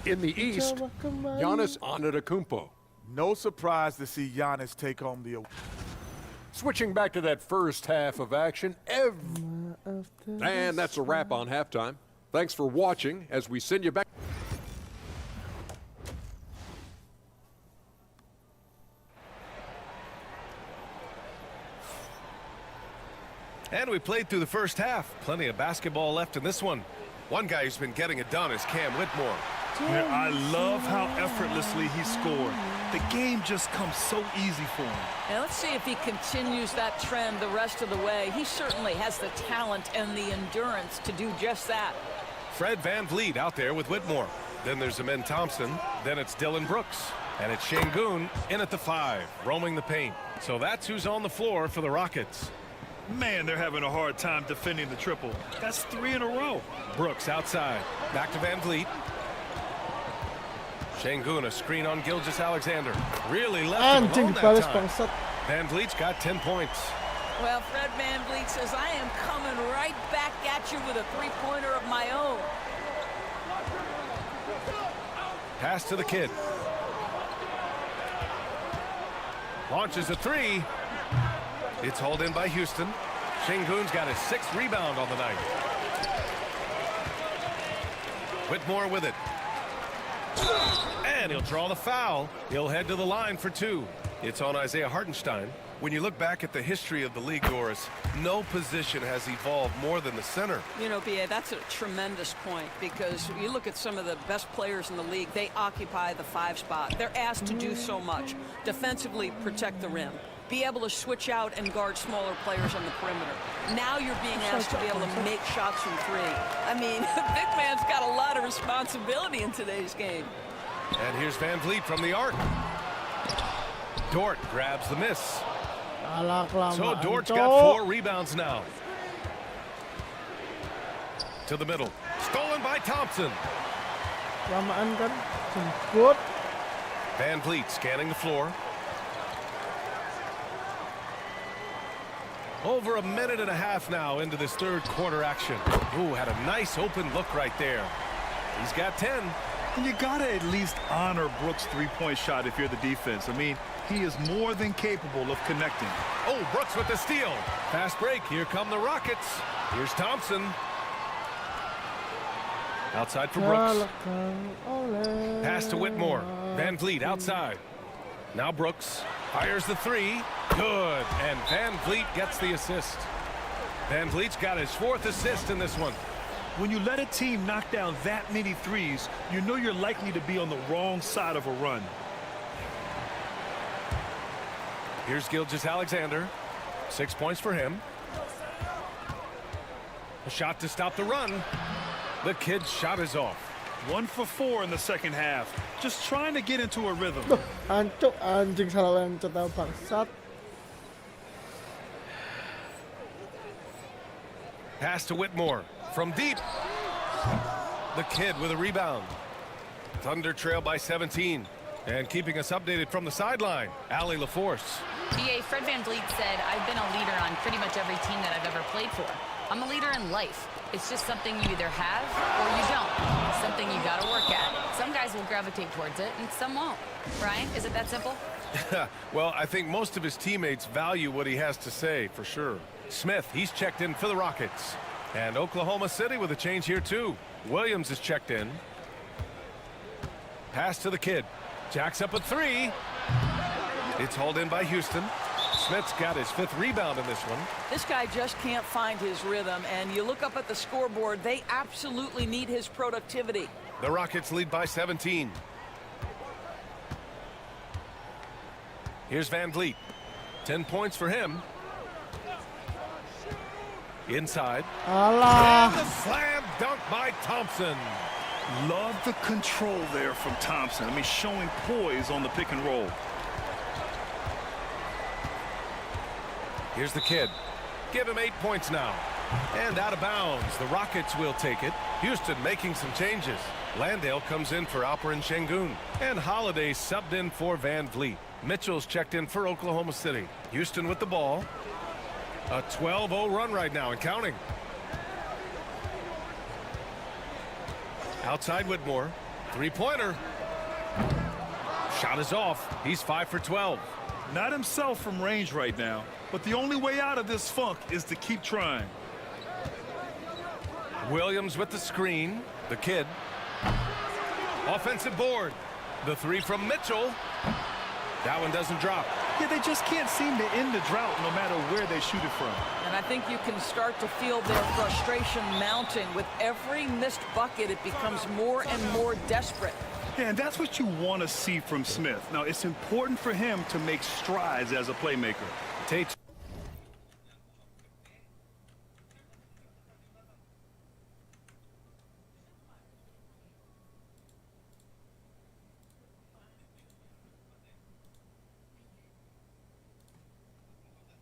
In the East, Giannis Antetokounmpo. No surprise to see Giannis take home the award. Switching back to that first half of action, and that's a wrap on halftime. Thanks for watching as we send you back. And we played through the first half. Plenty of basketball left in this one. One guy who's been getting it done is Cam Whitmore. Man, I love how effortlessly he scored. The game just comes so easy for him. And let's see if he continues that trend the rest of the way. He certainly has the talent and the endurance to do just that. Fred VanVleet out there with Whitmore. Then there's Amen Thompson. Then it's Dylan Brooks. And it's Şengün in at the 5, roaming the paint. So that's who's on the floor for the Rockets. Man, they're having a hard time defending the triple. That's 3 in a row. Brooks outside. Back to VanVleet. Şengün, a screen on Gilgeous-Alexander. Really left him alone that time. VanVleet's got 10 points. Well, Fred VanVleet says, I am coming right back at you with a three-pointer of my own. Pass to the kid. Launches a 3. It's hauled in by Houston. Şengün's got his 6th rebound on the night. Whitmore with it. And he'll draw the foul. He'll head to the line for 2. It's on Isaiah Hartenstein. When you look back at the history of the league, Doris, no position has evolved more than the center. You know, B.A., that's a tremendous point because you look at some of the best players in the league, they occupy the 5 spot. They're asked to do so much. Defensively, protect the rim. Be able to switch out and guard smaller players on the perimeter. Now you're being asked to be able to make shots from 3. I mean, big man's got a lot of responsibility in today's game. And here's VanVleet from the arc. Dort grabs the miss. So Dort's got 4 rebounds now. To the middle. Stolen by Thompson. VanVleet scanning the floor. Over a minute and a half now into this third quarter action. Ooh, had a nice open look right there. He's got 10. And you got to at least honor Brooks' three-point shot if you're the defense. I mean, he is more than capable of connecting. Oh, Brooks with the steal. Fast break. Here come the Rockets. Here's Thompson. Outside for Brooks. Pass to Whitmore. VanVleet outside. Now Brooks fires the 3. Good. And VanVleet gets the assist. VanVleet's got his 4th assist in this one. When you let a team knock down that many threes, you know you're likely to be on the wrong side of a run. Here's Gilgeous-Alexander. 6 points for him. A shot to stop the run. The kid's shot is off. 1 for 4 in the second half. Just trying to get into a rhythm. Anjing salah lencet bangsat. Pass to Whitmore from deep. The kid with a rebound. Thunder trail by 17. And keeping us updated from the sideline, Allie LaForce. B.A. Fred VanVleet said, I've been a leader on pretty much every team that I've ever played for. I'm a leader in life. It's just something you either have or you don't. something you got to work at. Some guys will gravitate towards it, and some won't. Brian, is it that simple? Well, I think most of his teammates value what he has to say, for sure. Smith, he's checked in for the Rockets. And Oklahoma City with a change here, too. Williams is checked in. Pass to the kid. Jacks up a three. It's hauled in by Houston. Smith's got his 5th rebound in this one. This guy just can't find his rhythm, and you look up at the scoreboard, they absolutely need his productivity. The Rockets lead by 17. Here's Van Vliet. 10 points for him. Inside. And the slam dunk by Thompson. Love the control there from Thompson. I mean, showing poise on the pick and roll. Here's the kid. Give him 8 points now. And out of bounds. The Rockets will take it. Houston making some changes. Landale comes in for Alperen Şengün. And Holiday subbed in for Van Vliet. Mitchell's checked in for Oklahoma City. Houston with the ball. A 12-0 run right now and counting. Outside Whitmore. Three-pointer. Shot is off. He's 5 for 12. Not himself from range right now, but the only way out of this funk is to keep trying. Williams with the screen. The kid. Offensive board. The three from Mitchell. That one doesn't drop. Yeah, they just can't seem to end the drought no matter where they shoot it from. And I think you can start to feel their frustration mounting. With every missed bucket, it becomes more and more desperate. Yeah, and that's what you want to see from Smith. Now, it's important for him to make strides as a playmaker. Tate.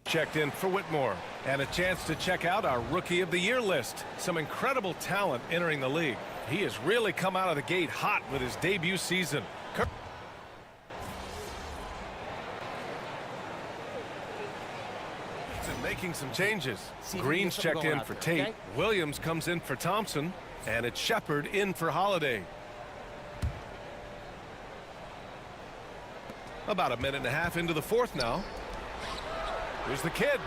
Checked in for Whitmore. And a chance to check out our Rookie of the Year list. Some incredible talent entering the league. He has really come out of the gate hot with his debut season. Making some changes. Green's checked in for Tate. Okay. Williams comes in for Thompson. And it's Shepard in for Holiday. About a minute and a half into the 4th now. Here's the kid.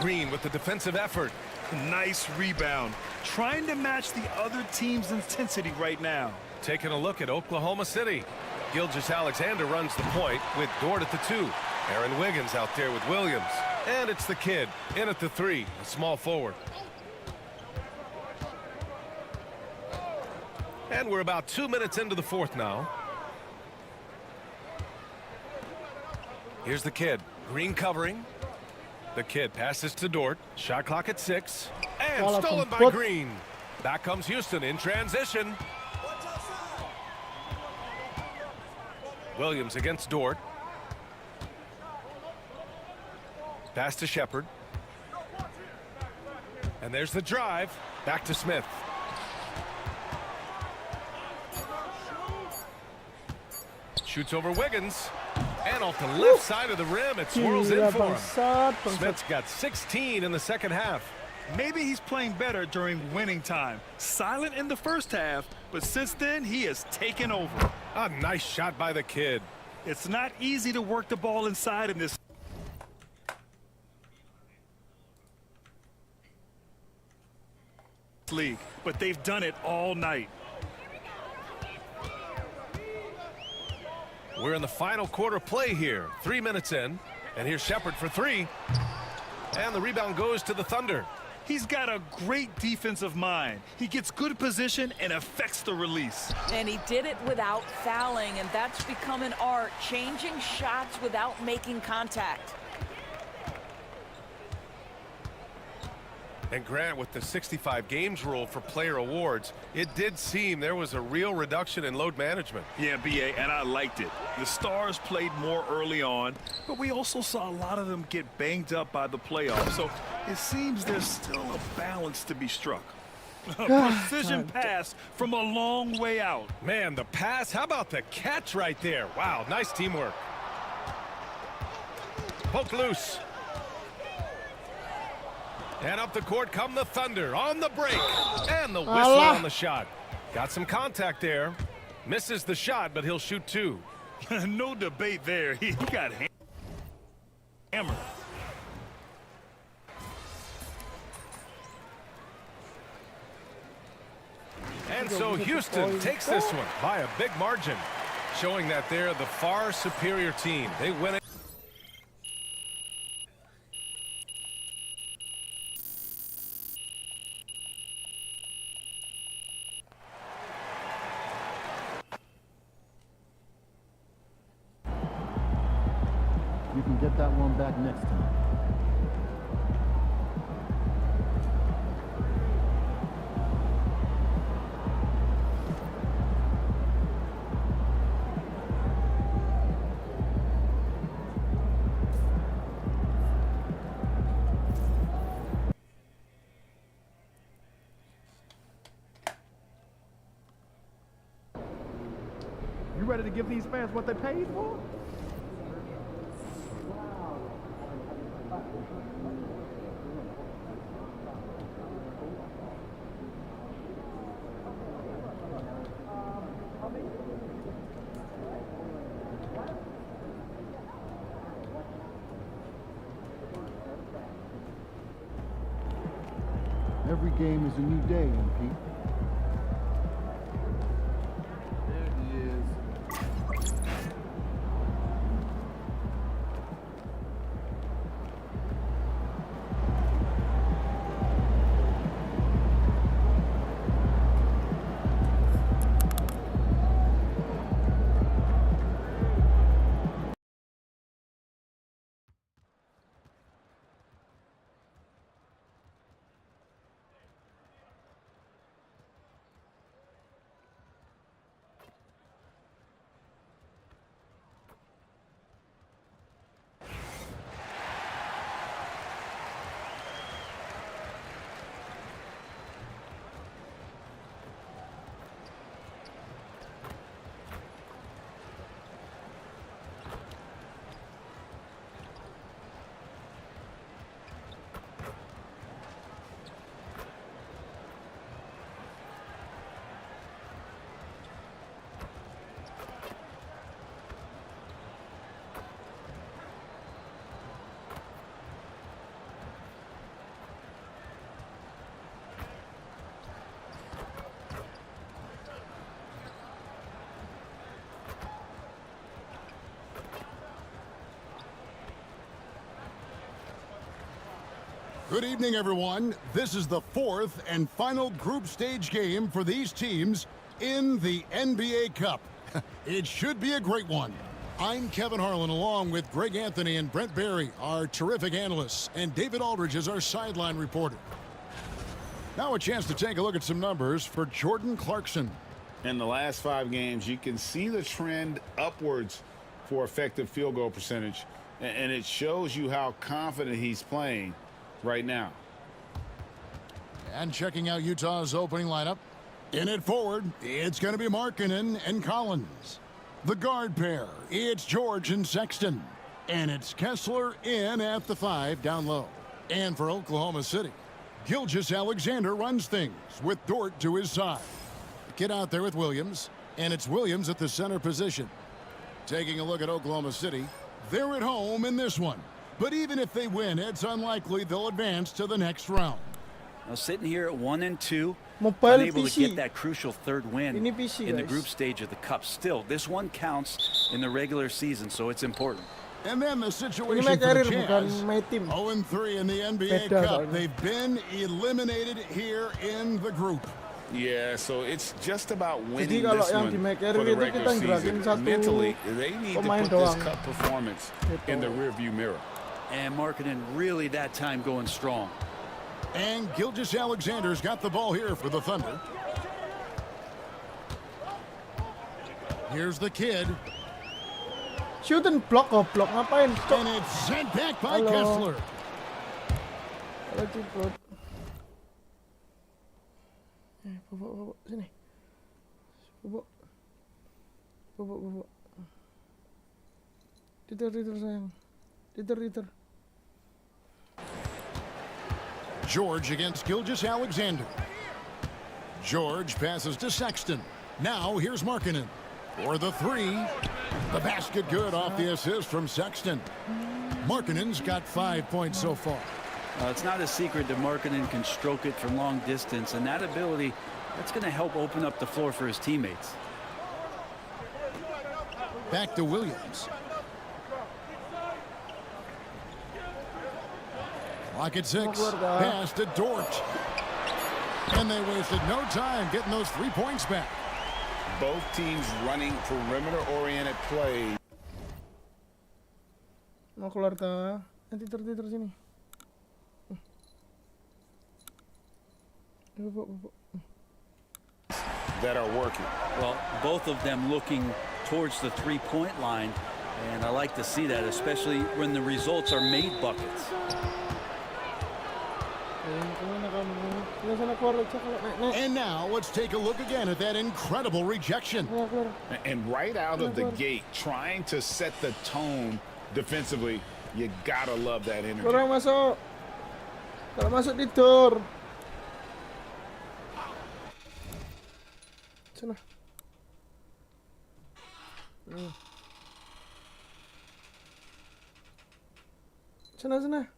Green with the defensive effort. Nice rebound. Trying to match the other team's intensity right now. Taking a look at Oklahoma City. Gilgeous-Alexander runs the point with Dort at the 2. Aaron Wiggins out there with Williams. And it's the kid in at the 3, a small forward. And we're about 2 minutes into the 4th now. Here's the kid. Green covering. The kid passes to Dort. Shot clock at 6. And stolen by Green. Back comes Houston in transition. Williams against Dort. Pass to Shepard. And there's the drive. Back to Smith. Shoots over Wiggins. And off the left side of the rim, it swirls in for him. Smith's got 16 in the second half. Maybe he's playing better during winning time. Silent in the first half, but since then, he has taken over. A nice shot by the kid. It's not easy to work the ball inside in this league, but they've done it all night. We're in the final quarter play here. 3 minutes in. And here's Shepard for 3. And the rebound goes to the Thunder. He's got a great defensive mind. He gets good position and affects the release. And he did it without fouling, and that's become an art, changing shots without making contact. And Grant, with the 65 games rule for player awards, it did seem there was a real reduction in load management. Yeah, B.A., and I liked it. The stars played more early on, but we also saw a lot of them get banged up by the playoffs. So it seems there's still a balance to be struck. A precision pass from a long way out. Man, the pass, how about the catch right there? Wow, nice teamwork. Poke loose. And up the court come the Thunder on the break. And the whistle on the shot. Got some contact there. Misses the shot, but he'll shoot two. No debate there. He got hammered. And so Houston takes this one by a big margin, showing that they're the far superior team. They win it. You can get that one back next time. You ready to give these fans what they paid for? Every game is a new day, MP. Good evening, everyone. This is the fourth and final group stage game for these teams in the NBA Cup. It should be a great one. I'm Kevin Harlan, along with Greg Anthony and Brent Barry, our terrific analysts, and David Aldridge is our sideline reporter. Now a chance to take a look at some numbers for Jordan Clarkson. In the last 5 games, you can see the trend upwards for effective field goal percentage, and it shows you how confident he's playing right now. And checking out Utah's opening lineup. In it forward, it's going to be Markkanen and Collins. The guard pair, it's George and Sexton. And it's Kessler in at the 5 down low. And for Oklahoma City, Gilgeous-Alexander runs things with Dort to his side. Get out there with Williams, and it's Williams at the center position. Taking a look at Oklahoma City, they're at home in this one. But even if they win, it's unlikely they'll advance to the next round. Now sitting here at 1-2, Mobile unable PC. to get that crucial third win Ini PC, in the guys. group stage of the Cup. Still, this one counts in the regular season, so it's important. And then the Ini situation my for karir the Jazz. bukan my team. 0-3 in the NBA Beda Cup. soalnya. They've been eliminated here in the group. Yeah, so it's just about Jadi winning kalau this yang one di my for career the itu regular kita gerakin season. satu Mentally, they need to pemain put this doang. Cup performance in the rearview mirror. And Markkanen really that time going strong. And Gilgeous-Alexander's got the ball here for the Thunder. Here's the kid. Shoot and block, goblok ngapain? And it's sent back by Halo. Kessler. Halo cepet. Bobok, sini. Bobok. Diter sayang. Diter. George against Gilgeous Alexander. George passes to Sexton. Now here's Markkanen for the three. The basket good off the assist from Sexton. Markkanen's got 5 points so far. It's not a secret that Markkanen can stroke it from long distance, and that ability, that's going to help open up the floor for his teammates. Back to Williams. Clock at 6. Pass to Dort. And they wasted no time getting those 3 points back. Both teams running perimeter-oriented play. Mau keluar dah. Tidur sini. That are working. Well, both of them looking towards the three-point line, and I like to see that, especially when the results are made buckets. And now let's take a look again at that incredible rejection. And right out of the gate, trying to set the tone defensively, you gotta love that energy. Kurang masuk. Kalau masuk tidur. Sana. Sana.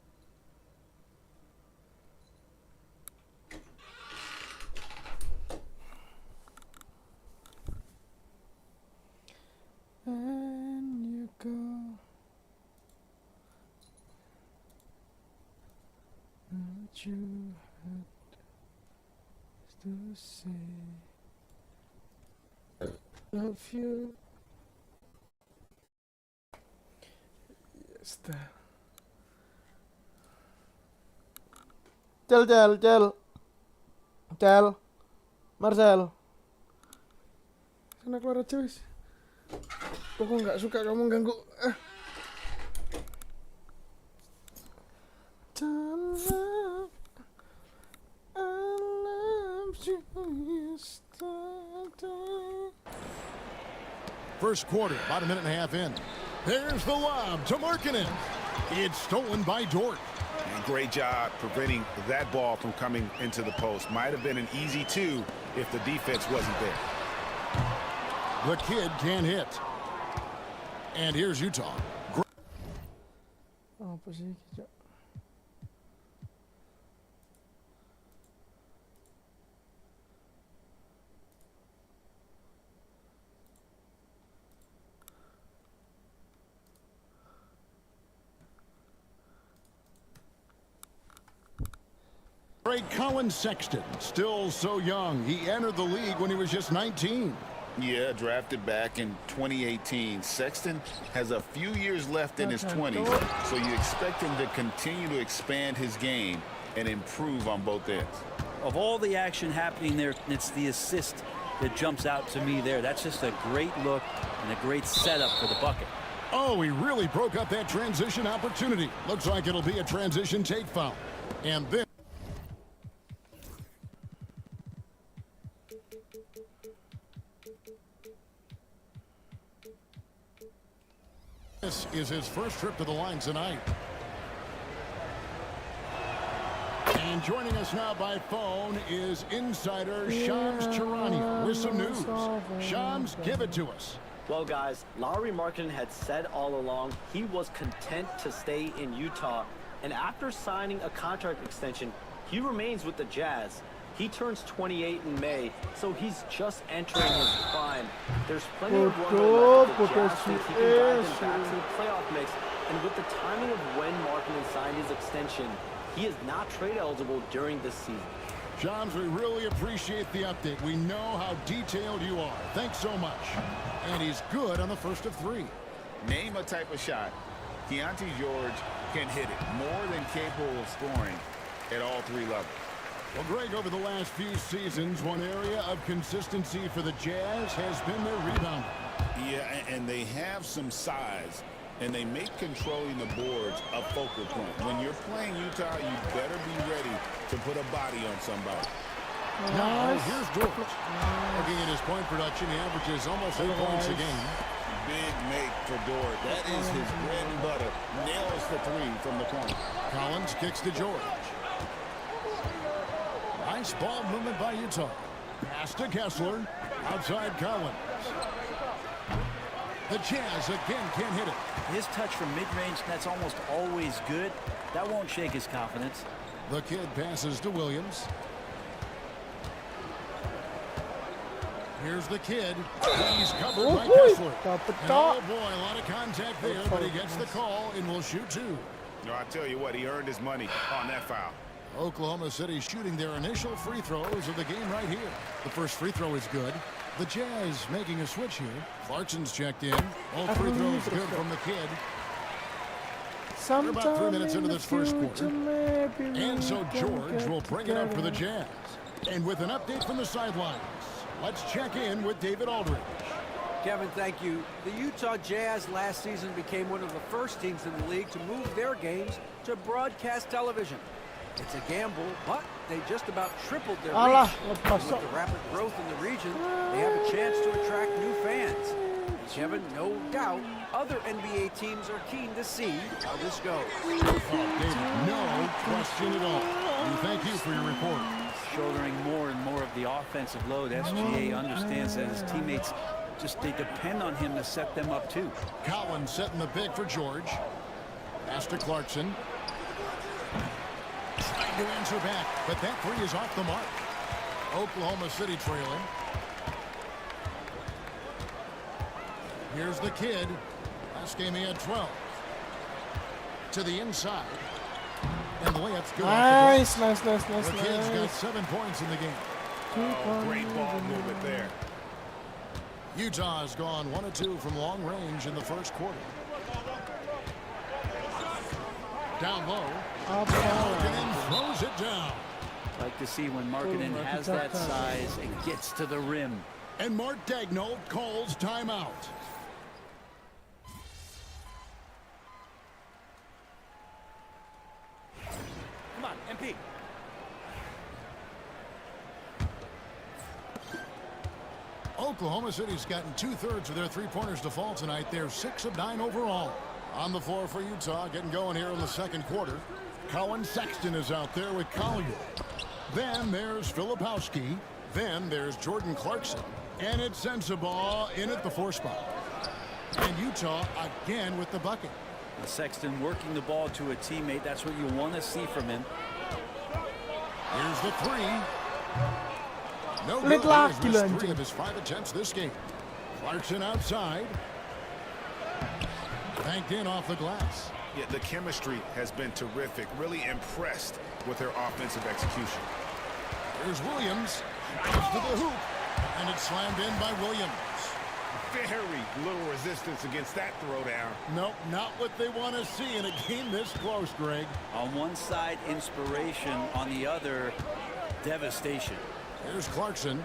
And you go. What you had to say. Love you. Yes, Cel. Marcel. Sana keluar aja wis. Aku nggak suka kamu ganggu. First quarter, about a minute and a half in. There's the lob to Markkanen. It's stolen by Dort. And great job preventing that ball from coming into the post. Might have been an easy two if the defense wasn't there. The kid can't hit. And here's Utah. Apa sih, Kicak? Colin Sexton, still so young. He entered the league when he was just 19. Yeah, drafted back in 2018. Sexton has a few years left in his 20s, so you expect him to continue to expand his game and improve on both ends. Of all the action happening there, it's the assist that jumps out to me there. That's just a great look and a great setup for the bucket. Oh, he really broke up that transition opportunity. Looks like it'll be a transition take foul. And then this is his first trip to the line tonight. And joining us now by phone is insider Shams Charania with some news. Shams, give it to us. Well, guys, Lauri Markkanen had said all along he was content to stay in Utah. And after signing a contract extension, he remains with the Jazz. He turns 28 in May, so he's just entering his prime. There's plenty of runway left. The Jazz think he can guide them back to the playoff mix. And with the timing of when Markkanen signed his extension, he is not trade eligible during this season. Shams, we really appreciate the update. We know how detailed you are. Thanks so much. And he's good on the first of three. Name a type of shot. Keontae George can hit it, more than capable of scoring at all three levels. Well, Greg, over the last few seasons, one area of consistency for the Jazz has been their rebounding. Yeah, and they have some size, and they make controlling the boards a focal point. When you're playing Utah, you better be ready to put a body on somebody. Now, here's Dort. Looking at his point production, he averages almost 8 points a game. Big make for Dort. That is his bread and butter. Nails the three from the corner. Collins kicks to George. Nice ball movement by Utah. Pass to Kessler. Outside Collins. The Jazz again can't hit it. His touch from mid-range, that's almost always good. That won't shake his confidence. The kid passes to Williams. Here's the kid. He's covered by Kessler. And oh boy, a lot of contact there, but he gets the call and will shoot two. No, I tell you what, he earned his money on that foul. Oklahoma City shooting their initial free throws of the game right here. The first free throw is good. The Jazz making a switch here. Clarkson's checked in. All free throws good from the kid. We're about 3 minutes into this first quarter. And so George will bring it up for the Jazz. And with an update from the sidelines, let's check in with David Aldridge. Kevin, thank you. The Utah Jazz last season became one of the first teams in the league to move their games to broadcast television. It's a gamble, but they just about tripled their reach. With the rapid growth in the region, they have a chance to attract new fans. Kevin, no doubt, other NBA teams are keen to see how this goes. David, no question at all. And thank you for your report. Shouldering more and more of the offensive load, SGA understands that his teammates they depend on him to set them up too. Collins setting the pick for George. Pass to Clarkson. Trying to answer back, but that three is off the mark. Oklahoma City trailing. Here's the kid. Last game he had 12. To the inside. And the layup's good. Nice. The kid's got 7 points in the game. Oh, great ball movement there. Utah's gone 1 of 2 from long range in the first quarter. Down low. Markkanen throws it down. Like to see when Markkanen has that size and gets to the rim. And Mark Daigneault calls timeout. Come on, MP. Oklahoma City's gotten 2/3 of their three-pointers to fall tonight. They're 6 of 9 overall. On the floor for Utah, getting going here in the second quarter. Colin Sexton is out there with Collier. Then there's Filipowski. Then there's Jordan Clarkson. And it's Sensabaugh in at the 4 spot. And Utah again with the bucket. Sexton working the ball to a teammate. That's what you want to see from him. Here's the 3. No good. He's missed 3 of his 5 attempts this game. Clarkson outside. Banked in off the glass. Yeah, the chemistry has been terrific. Really impressed with their offensive execution. Here's Williams. Drives to the hoop. And it's slammed in by Williams. Very little resistance against that throwdown. Nope, not what they want to see in a game this close, Greg. On one side, inspiration. On the other, devastation. Here's Clarkson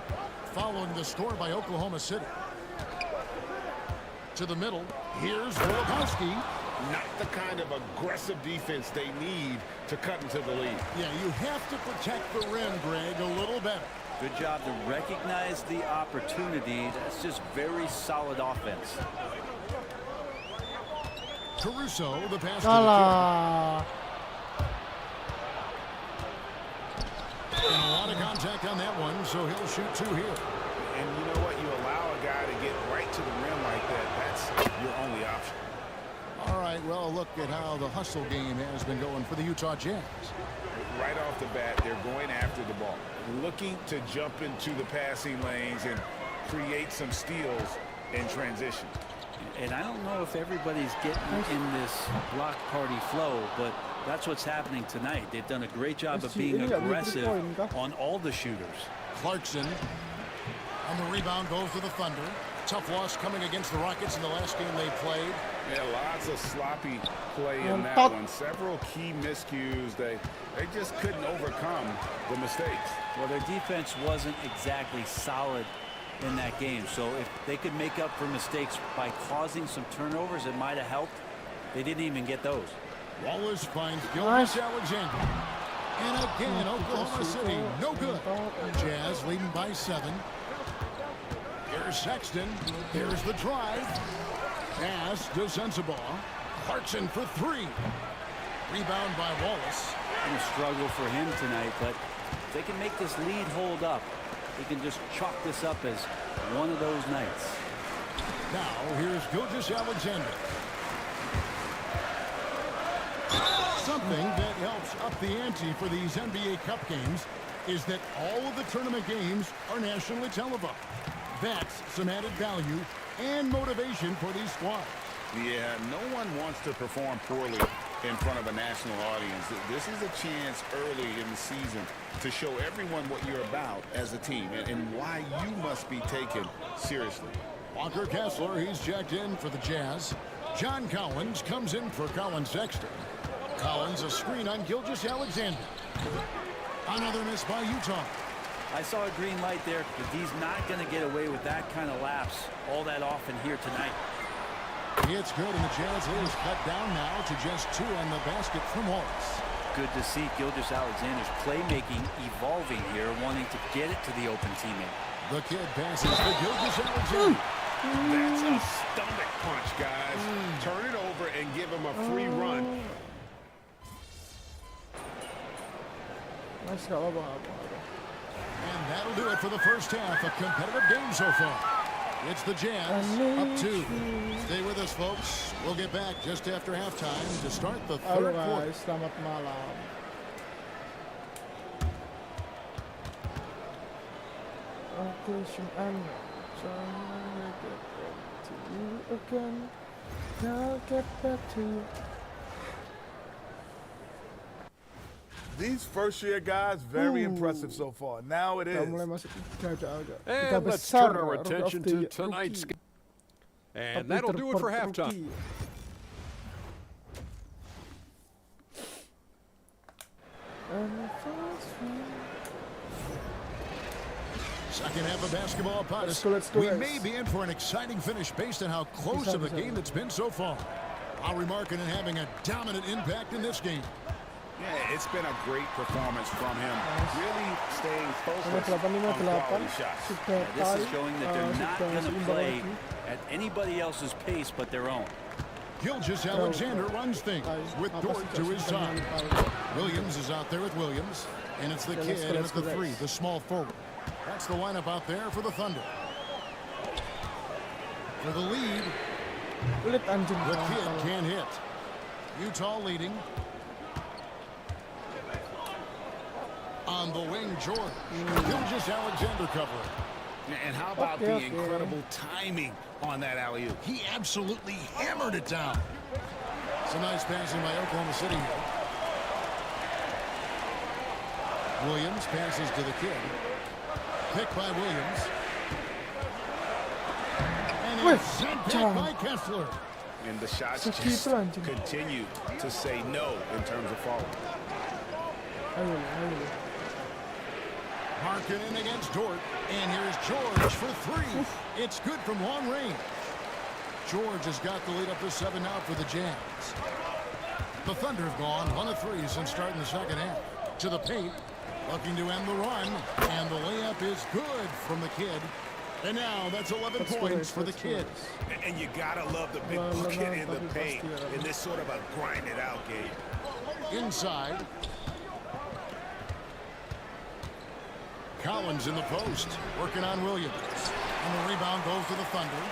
following the score by Oklahoma City. To the middle. Here's Filipowski. Not the kind of aggressive defense they need to cut into the lead. Yeah, you have to protect the rim, Greg, a little better. Good job to recognize the opportunity. That's just very solid offense. Caruso, the pass to the kid. And a lot of contact on that one, so he'll shoot 2 here. And you know what? You allow a guy to get right to the rim like that. That's your only option. All right, well, look at how the hustle game has been going for the Utah Jazz. Right off the bat, they're going after the ball, looking to jump into the passing lanes and create some steals in transition. And I don't know if everybody's getting in this block party flow, but that's what's happening tonight. They've done a great job of being aggressive on all the shooters. Clarkson on the rebound goes to the Thunder. Tough loss coming against the Rockets in the last game they played. Yeah, lots of sloppy play in that one. Several key miscues. They just couldn't overcome the mistakes. Well, their defense wasn't exactly solid in that game. So if they could make up for mistakes by causing some turnovers, it might have helped. They didn't even get those. Wallace finds Gilgeous Alexander. And again, Oklahoma City, no good. Jazz leading by 7. Here's Sexton. Here's the drive. Pass to Sensabaugh. Clarkson for 3. Rebound by Wallace. A struggle for him tonight, but If they can make this lead hold up, they can just chalk this up as one of those nights. Now, here's Gilgeous-Alexander. Something that helps up the ante for these NBA Cup games is that all of the tournament games are nationally televised. That's some added value and motivation for these squads. Yeah, no one wants to perform poorly in front of a national audience. This is a chance early in the season to show everyone what you're about as a team and why you must be taken seriously. Walker Kessler, he's checked in for the Jazz. John Collins comes in for Colin Sexton. Collins, a screen on Gilgeous-Alexander. Another miss by Utah. I saw a green light there, but he's not going to get away with that kind of lapse all that often here tonight. It's good, and the Jazz is cut down now to just 2 on the basket from Wallace. Good to see Gilgeous-Alexander's playmaking evolving here, wanting to get it to the open teammate. The kid passes to Gilgeous-Alexander. That's a stomach punch, guys. Turn it over and give him a free run. And that'll do it for the first half. A competitive game so far. It's the Jazz up 2. Stay with us, folks. We'll get back just after halftime to start the third quarter. Selamat malam. I'll get back to you. These first-year guys, very impressive so far. Now it is. And let's turn our attention to tonight's game. And that'll do it for halftime. Second half of basketball upon us. We may be in for an exciting finish based on how close of a game it's been so far. Lauri Markkanen having a dominant impact in this game. Yeah, it's been a great performance from him. Really staying focused on quality shots. Yeah, this is showing that they're not going to play at anybody else's pace but their own. Gilgeous-Alexander runs things with Dort to his side. Williams is out there with Williams. And it's the kid and it's the 3, the small forward. That's the lineup out there for the Thunder. For the lead, the kid can't hit. Utah leading. On the wing, George. Gilgeous-Alexander covering. And how about the incredible timing on that alley-oop? He absolutely hammered it down. Some nice passing by Oklahoma City here. Williams passes to the kid. Picked by Williams. And it's sent back by Kessler. And the shots just continue to say no in terms of falling. Markkanen against Dort. And here's George for 3. It's good from long range. George has got the lead up to 7 now for the Jazz. The Thunder have gone 1 of 3 since starting the second half. To the paint. Looking to end the run. And the layup is good from the kid. And now that's 11 points for the kid. And you gotta love the big bucket in the paint in this sort of a grind-it-out game. Inside. Collins in the post, working on Williams. And the rebound goes to the Thunder.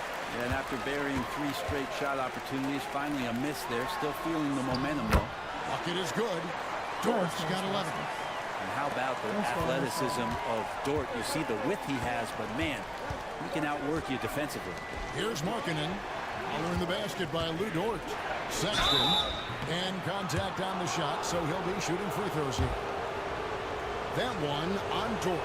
And after burying 3 straight shot opportunities, finally a miss there. Still feeling the momentum, though. Bucket is good. Dort's got 11. And how about the athleticism of Dort? You see the width he has, but man, he can outwork you defensively. Here's Markkanen. Following the basket by Lou Dort. Sexton. And contact on the shot, so he'll be shooting free throws here. That one on Dort.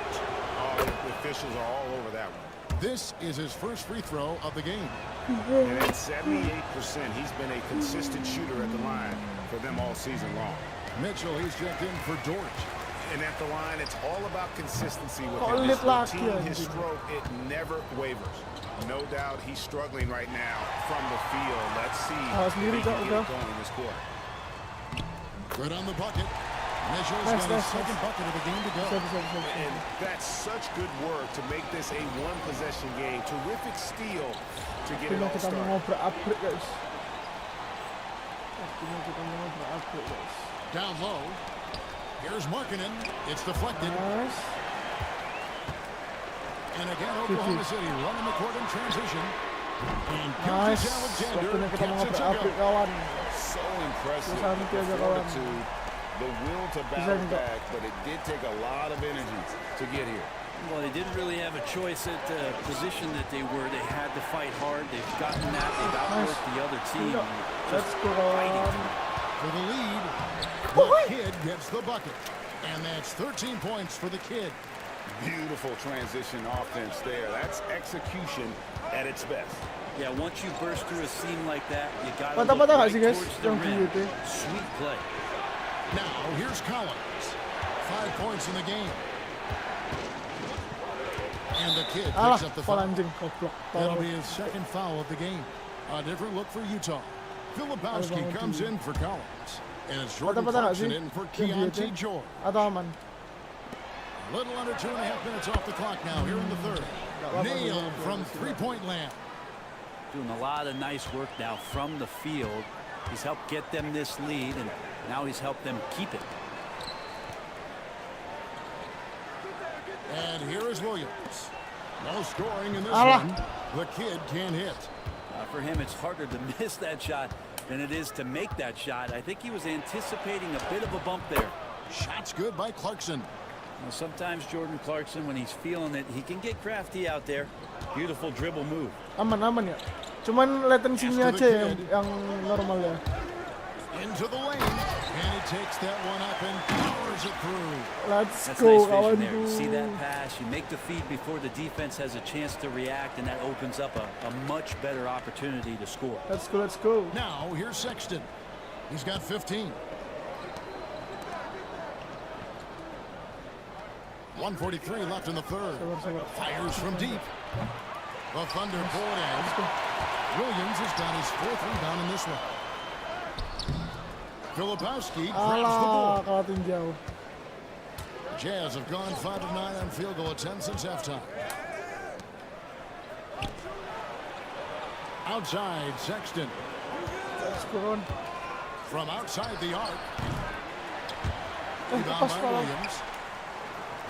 Oh, the officials are all over that one. This is his first free throw of the game. And at 78%, he's been a consistent shooter at the line for them all season long. Mitchell, he's checked in for Dort. And at the line, it's all about consistency with him. His routine, his stroke, it never wavers. No doubt he's struggling right now from the field. Let's see if he can get it going in this quarter. Good on the bucket. Mitchell's got his second bucket of the game to go. And that's such good work to make this a one-possession game. Terrific steal to get it all started. Down low. Here's Markkanen. It's deflected. Nice. And again, Oklahoma City running the court in transition. And Nice. Alexander Waktunya kita gets it to ngobrol go. kawan. So impressive. Bisa nanti aja kawan. Fortitude, the will to battle back, but it did take a lot of energy to get here. Well, they didn't really have a choice at the position that they were. They had to fight hard. They've gotten that. They've outworked the other team. Let's go on. For the lead, the kid gets the bucket. And that's 13 points for the kid. Beautiful transition offense there. That's execution at its best. Yeah, once you burst through a seam like that, you got to look Patah-patah right nggak sih guys? towards the Yang rim. gitu. Sweet play. Now, here's Collins. 5 points in the game. And the kid Alah, picks up the foul foul. anjing, goblok. That'll be his second foul of the game. A different look for Utah. Filipowski comes in for Collins. And it's Jordan Patah-patah nggak sih? Clarkson in for Yang Keontae gitu. George. Atau aman? A little under 2.5 minutes off the clock now here in the third. Nailed from three-point land. Doing a lot of nice work now from the field. He's helped get them this lead, and now he's helped them keep it. And here is Williams. No scoring in this one. The kid can't hit. For him, it's harder to miss that shot than it is to make that shot. I think he was anticipating a bit of a bump there. Shot's good by Clarkson. Well, sometimes Jordan Clarkson, when he's feeling it, he can get crafty out there. Beautiful dribble move. Aman ya. Cuman latensinya aja yang normal ya. Into the lane, and he takes that one up and powers it through. Let's That's go, nice vision there. kawanku. You see that pass, you make the feed before the defense has a chance to react, and that opens up a much better opportunity to score. Let's go, let's go. Now, here's Sexton. He's got 15. 1:43 left in the third. Fires from deep. The Thunder pull it in. Williams has got his 4th rebound in this one. Filipowski grabs the ball. Kalah tinjau. Jazz have gone 5 of 9 on field goal attempts since halftime. Outside, Sexton. Let's go on. From outside the arc. Rebound by Williams.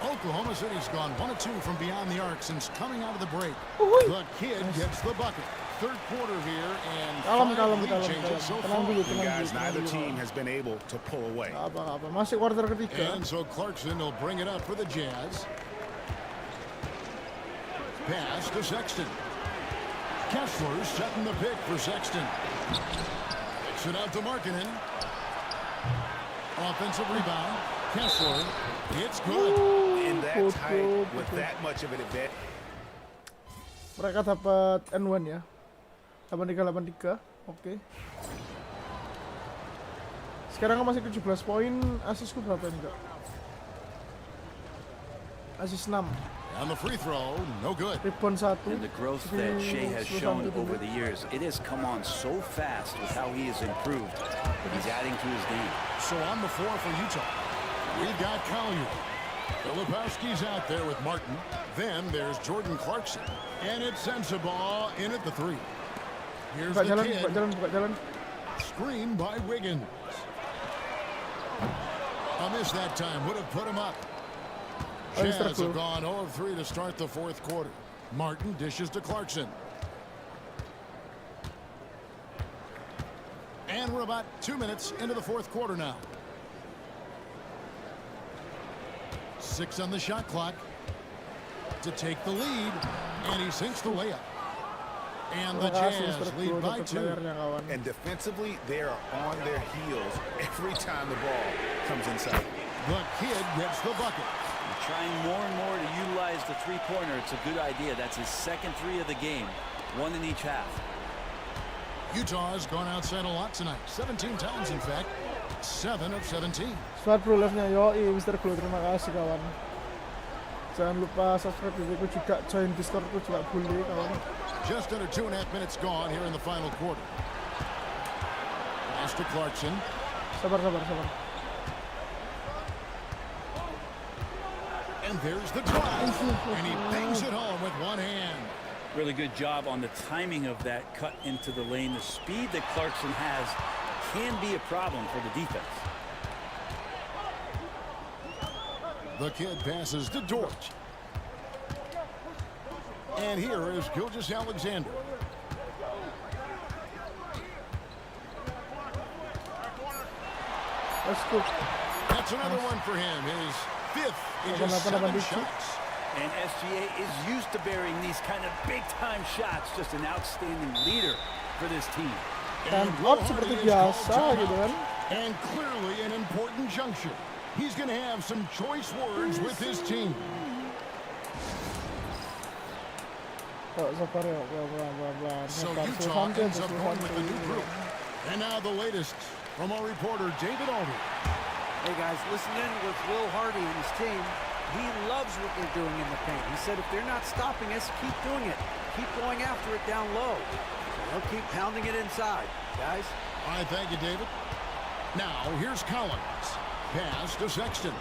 Oklahoma City's gone 1 of 2 from beyond the arc since coming out of the break. The kid gets the bucket. Third quarter here, and 5 lead changes so far. Guys, neither team has been able to pull away. Apa-apa. Masih quarter ketiga. And so Clarkson will bring it up for the Jazz. Pass to Sexton. Kessler's setting the pick for Sexton. Kicks it out to Markkanen. Offensive rebound. Kessler. It's good. In that tight, with that much of an advantage. Mereka dapat N1 ya. 83-83. Oke. Sekarang masih 17 poin. Asisku berapa nih, Kak? Asis 6. On the free throw, no good. Rebound 1. And the growth that Shea has shown over the years, it has come on so fast with how he has improved. But he's adding to his game. So on the floor for Utah, we've got Collier. Filipowski's out there with Martin. Then there's Jordan Clarkson. And it sends the ball in at the 3. Here's the kid. Buka jalan. Screen by Wiggins. A miss that time would have put him up. Jazz have gone 0 of 3 to start the 4th quarter. Martin dishes to Clarkson. And we're about 2 minutes into the 4th quarter now. 6 on the shot clock to take the lead, and he sinks the layup. And the Jazz lead by 2. And defensively, they are on their heels every time the ball comes inside. The kid gets the bucket. Trying more and more to utilize the three-pointer. It's a good idea. That's his second 3 of the game. 1 in each half. Utah has gone outside a lot tonight. 17 times, in fact. 7 of 17. Smart Pro Live-nya yoi, Mr. Clue. Terima kasih, kawan. Jangan lupa subscribe videoku juga. Join Discordku juga boleh, kawan. Just under 2.5 minutes gone here in the final quarter. Pass to Clarkson. Sabar. And there's the drive. And he bangs it home with one hand. Really good job on the timing of that cut into the lane. The speed that Clarkson has can be a problem for the defense. The kid passes to Dort. And here is Gilgeous-Alexander. That's good. That's another one for him. His fifth in just 7 shots. And SGA is used to burying these kind of big-time shots. Just an outstanding leader for this team. Tembak seperti biasa gitu kan. And clearly an important juncture. He's going to have some choice words with his team. So Utah ends up going with a new group. And now the latest from our reporter, David Alder. Hey guys, listen in with Will Hardy and his team. He loves what they're doing in the paint. He said if they're not stopping us, keep doing it. Keep going after it down low. They'll keep pounding it inside, guys. All right, thank you, David. Now, here's Collins. Pass to Sexton.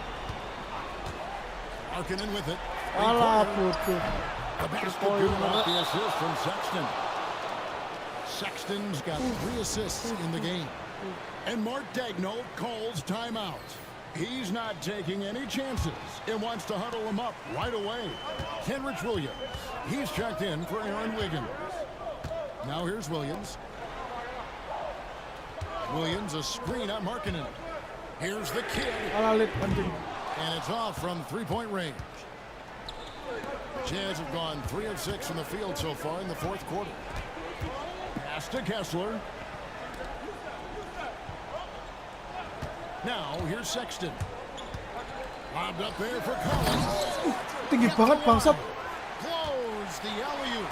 Markkanen with it. The basket good off the assist from Sexton. Sexton's got 3 assists in the game. And Mark Daigneault calls timeout. He's not taking any chances and wants to huddle him up right away. Kenrich Williams. He's checked in for Aaron Wiggins. Now here's Williams. Williams, a screen on Markkanen. Here's the kid. And it's off from 3-point range. Jazz have gone 3 of 6 from the field so far in the 4th quarter. Pass to Kessler. Now, here's Sexton. Lobbed up there for Collins. Tinggi banget bangsat. Close the alley-oop.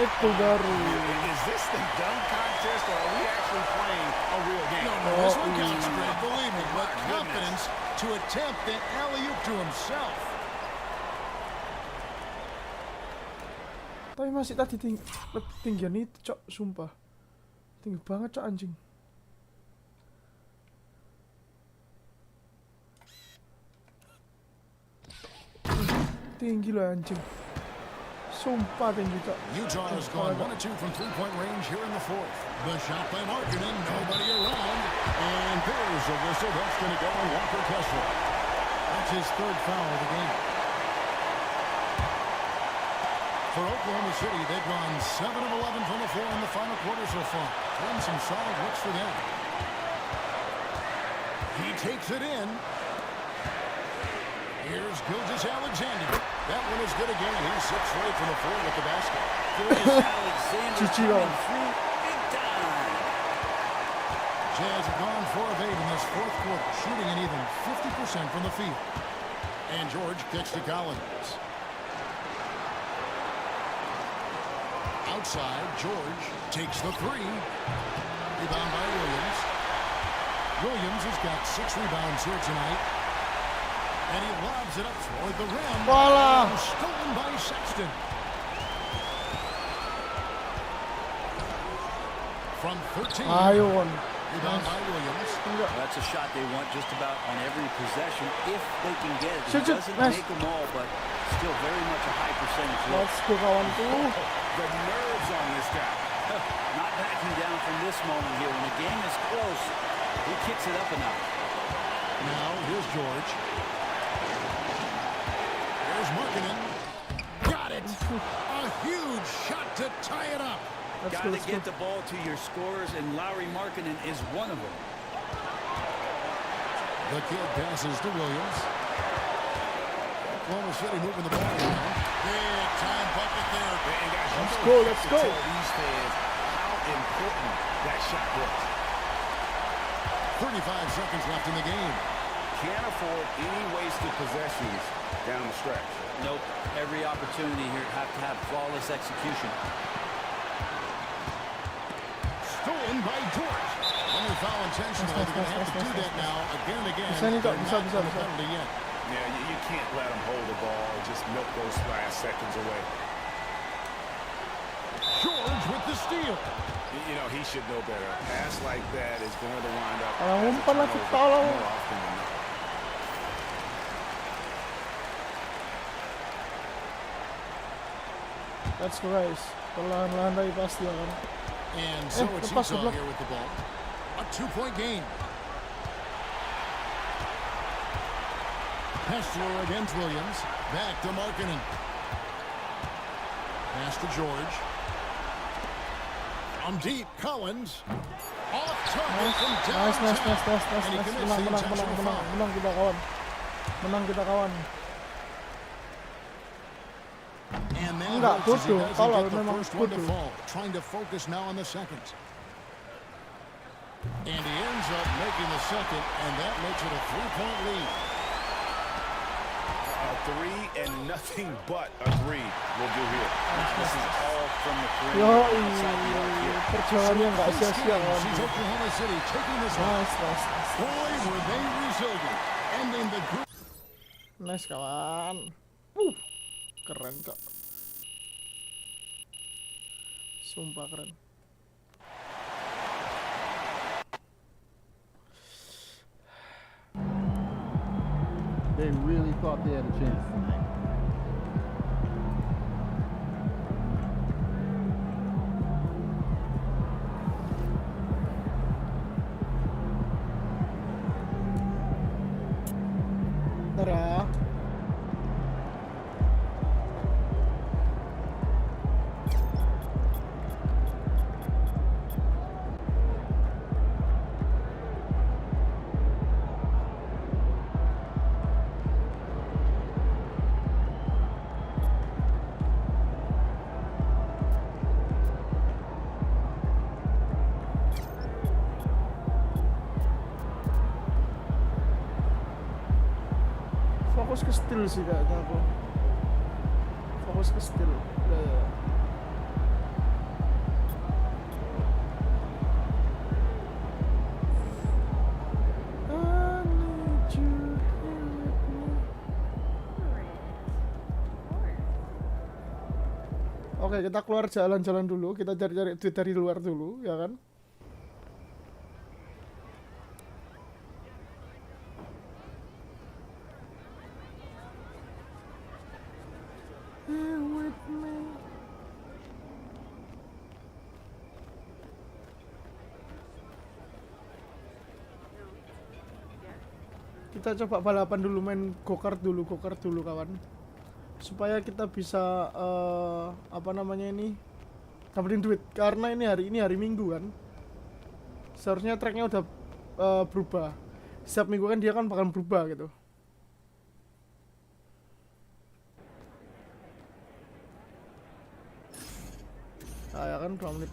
Itu Dari. Is this the dunk contest or are we actually playing a real game? No, this one counts, Greg, believe me. But confidence to attempt an alley-oop to himself. Tapi masih tadi tinggian itu, cok, sumpah. Tinggi banget, cok, anjing. Tinggi loh, anjing. Sumpah tinggi, cok. Utah has gone 1 of 2 from 3-point range here in the 4th. The shot by Markkanen, nobody around. And there's a whistle. That's going to go on Walker Kessler. That's his 3rd foul of the game. For Oklahoma City, they've gone 7 of 11 from the floor in the final quarter so far. Throwing some solid looks for them. He takes it in. Here's Gilgeous-Alexander. That one is good again. He sits right from the floor with the basket. Gilgeous-Alexander coming through big time. Jazz have gone 4 of 8 in this 4th quarter, shooting an even 50% from the field. And George kicks to Collins. Outside, George takes the 3. Rebound by Williams. Williams has got 6 rebounds here tonight. And he lobs it up toward the rim. Voila! Stolen by Sexton. From 13. Ayun. Rebound by Williams. That's a shot they want just about on every possession if they can get it. He doesn't make them all, but still very much a high percentage. Let's go, kawanku. The nerves on this guy. Not backing down from this moment here. When the game is close, he kicks it up a notch. Now, here's George. There's Markkanen. Got it. A huge shot to tie it up. Got to get the ball to your scorers, and Lauri Markkanen is one of them. The kid passes to Williams. Oklahoma City moving the ball around. Big time bucket there. And guys, let's go, let's go. Tell these fans how important that shot was. 35 seconds left in the game. Can't afford any wasted possessions down the stretch. Nope. Every opportunity here have to have flawless execution. Stolen by Dort. Under foul intentionally. They're going to have to do that now again and again. Yeah, you can't let them hold the ball and just milk those last seconds away. George with the steal. You know, he should know better. A pass like that is going to wind up umpan lagi tolong. more often than not. Let's go, guys. Perlahan-lahan dari pasti akan. And so it's Utah here with the ball. A 2-point game. Hessler against Williams. Back to Markkanen. Pass to George. From deep, Collins. Off target from downtown. And he commits the intentional foul. Menang kita kawan. Menang kita kawan. And that Enggak, hurts as he bodoh. doesn't Tolol, get the memang first one to bodoh. fall. Trying to focus now on the second. And he ends up making the second, and that makes it a 3-point lead. A three and nothing but a three will do here. This is all from the perimeter. Outside the arc here. Perjalanan nggak sia-sia kawan. Sees Oklahoma City taking this one. Nice. Boy, were they resilient. Ending the group. Nice kawan. Keren kok. Sumpah keren. They really thought they had a chance tonight. Dari. Fokus ke steal sih kayaknya aku. Fokus ke steal. Ya. Oke, kita keluar jalan-jalan dulu. Kita cari-cari duit dari luar dulu, ya kan? Kita coba balapan dulu, main go-kart dulu kawan, supaya kita bisa apa namanya ini, dapetin duit. Karena ini hari Minggu kan, seharusnya tracknya udah berubah. Setiap minggu kan dia kan bakal berubah gitu. Ya kan 2 menit.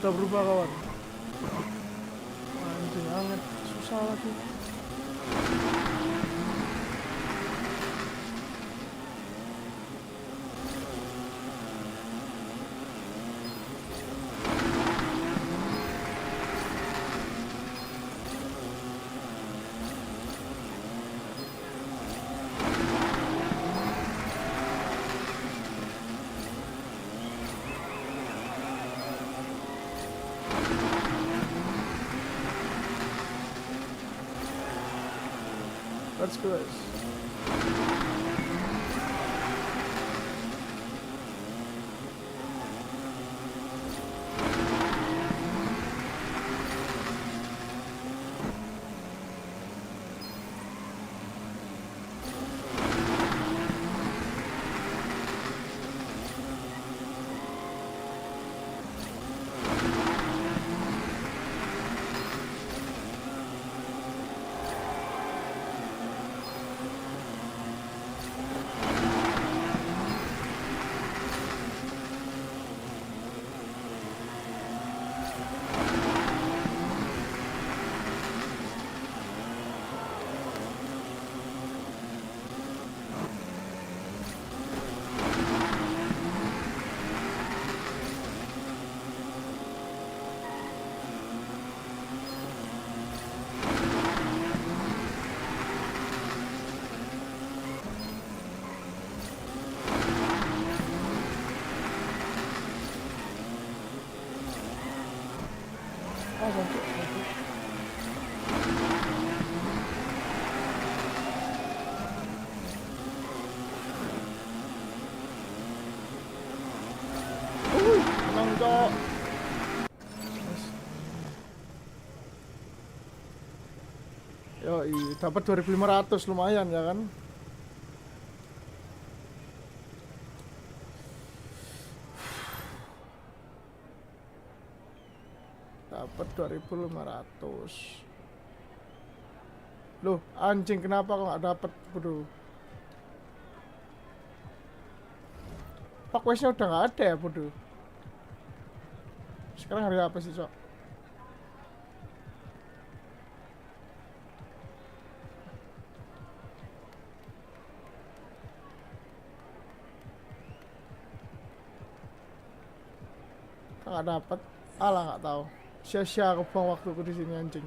Udah berubah kawan. Anjing banget, susah lagi. Let's go. dapat 2.500 lumayan ya kan. Dapat 2.500. Loh, anjing kenapa kok nggak dapat, bro? Pak questnya udah nggak ada ya, bro? Sekarang hari apa sih, Cok? Nggak dapat. Alah, nggak tahu. Sia-sia aku buang waktuku di sini, anjing.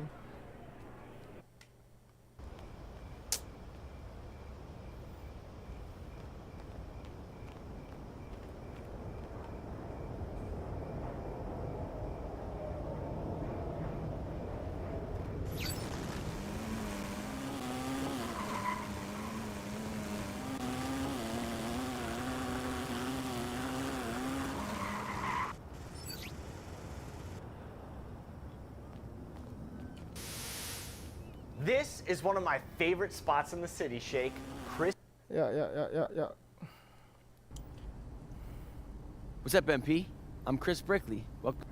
This is one of my favorite spots in the city, Shake. Chris. Ya. What's up, MP? I'm Chris Brickley. Welcome.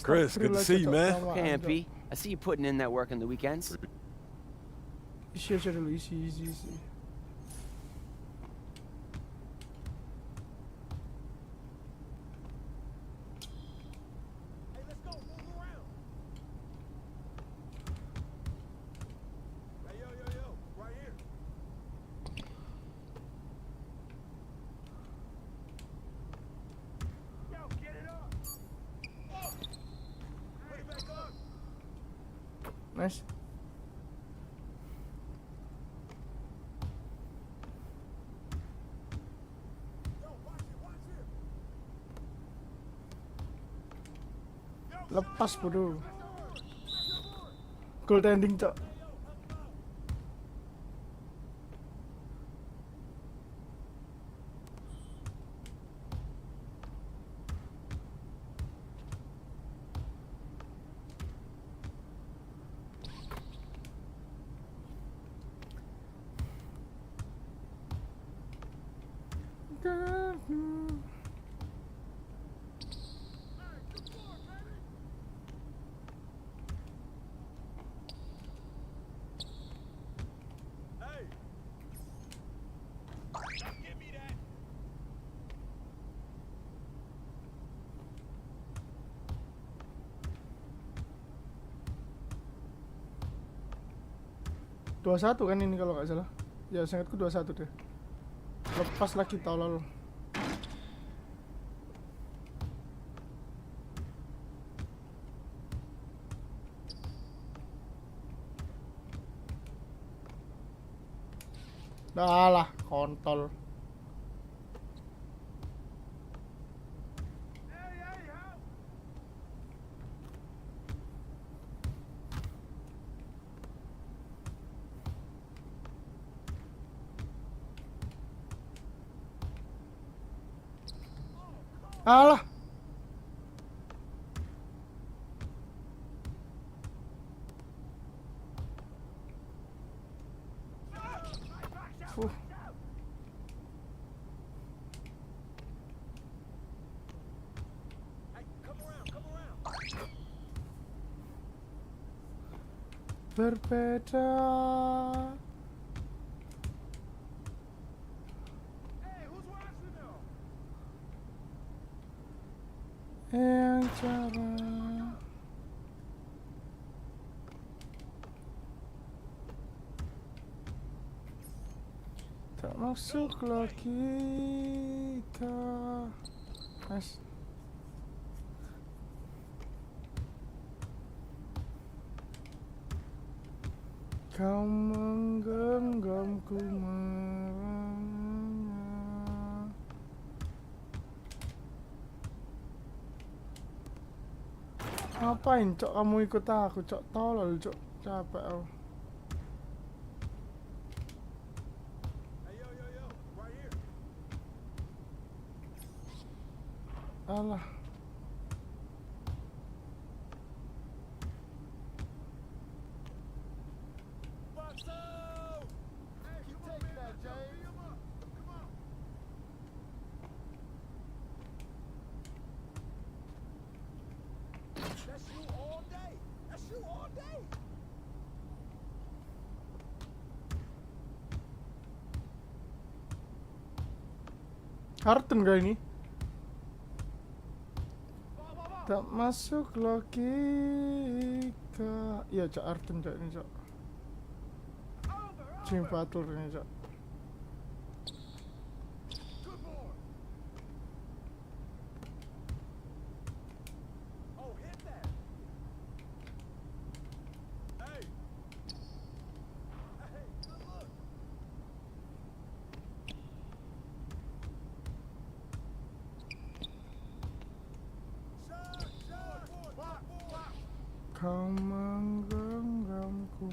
Chris, good to see you, man. Okay, MP. I see you putting in that work on the weekends. Isi aja dulu, isi. Nice. Lepas bodoh. Gold ending, Cok. Dua satu kan ini kalau nggak salah. Ya sangatku 2-1 deh. Lepas lagi tolol. Dah lah, kontol. Alah. Berbeda. Yang cara tak masuk logika. Mas kau menggenggamku Ngapain, Cok? Kamu ikut aku, Cok. Tolol, Cok. Capek aku. salah. Harden gak ini? Tak masuk logika. Iya cak Harden cak ini cak. Jimmy Butler ini cak. Kau menggenggamku.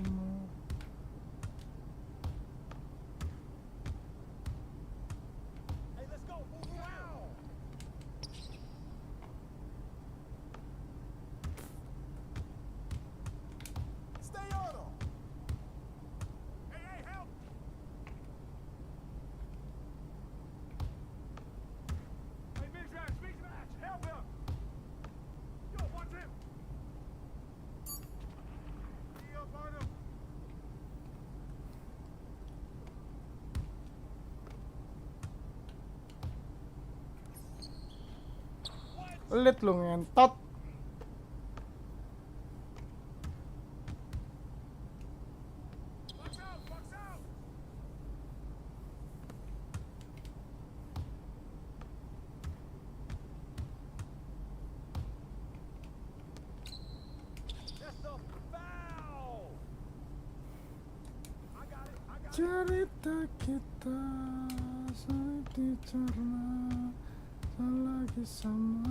Pelit lu ngentot. Cerita kita sulit dicerna, lagi sama.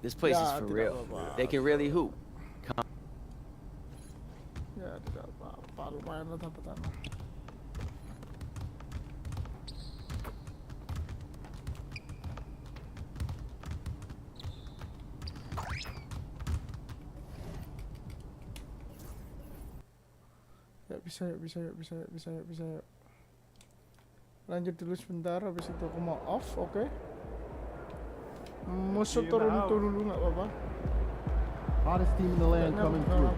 This place is for real. They can really hoop. Ya tidak apa-apa, lumayan lah dapat tanah. Ya bisa. Lanjut dulu sebentar, habis itu aku mau off, oke? Musuh turun itu dulu nggak apa-apa. Hottest team in the land coming through.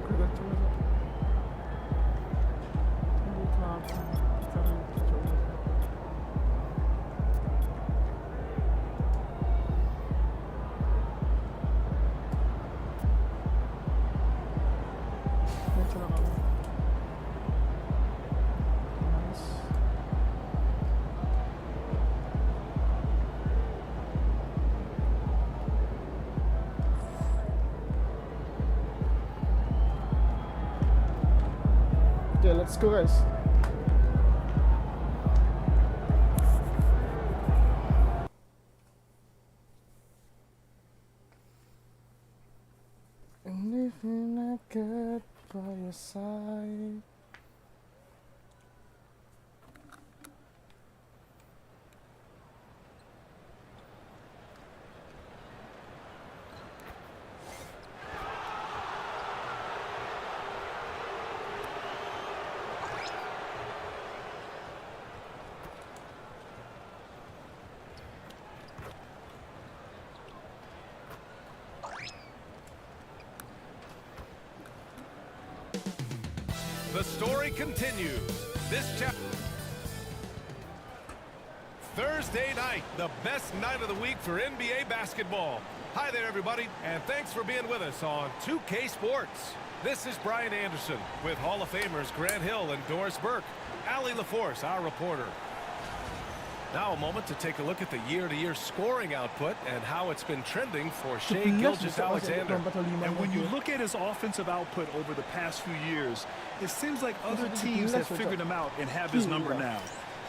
Okay, let's go guys. And if you're not good by your side, the story continues. This chapter. Thursday night, the best night of the week for NBA basketball. Hi there, everybody, and thanks for being with us on 2K Sports. This is Brian Anderson with Hall of Famers Grant Hill and Doris Burke. Allie LaForce, our reporter. Now a moment to take a look at the year-to-year scoring output and how it's been trending for Shai Gilgeous-Alexander. And when you look at his offensive output over the past few years, it seems like other teams have figured him out and have his number now.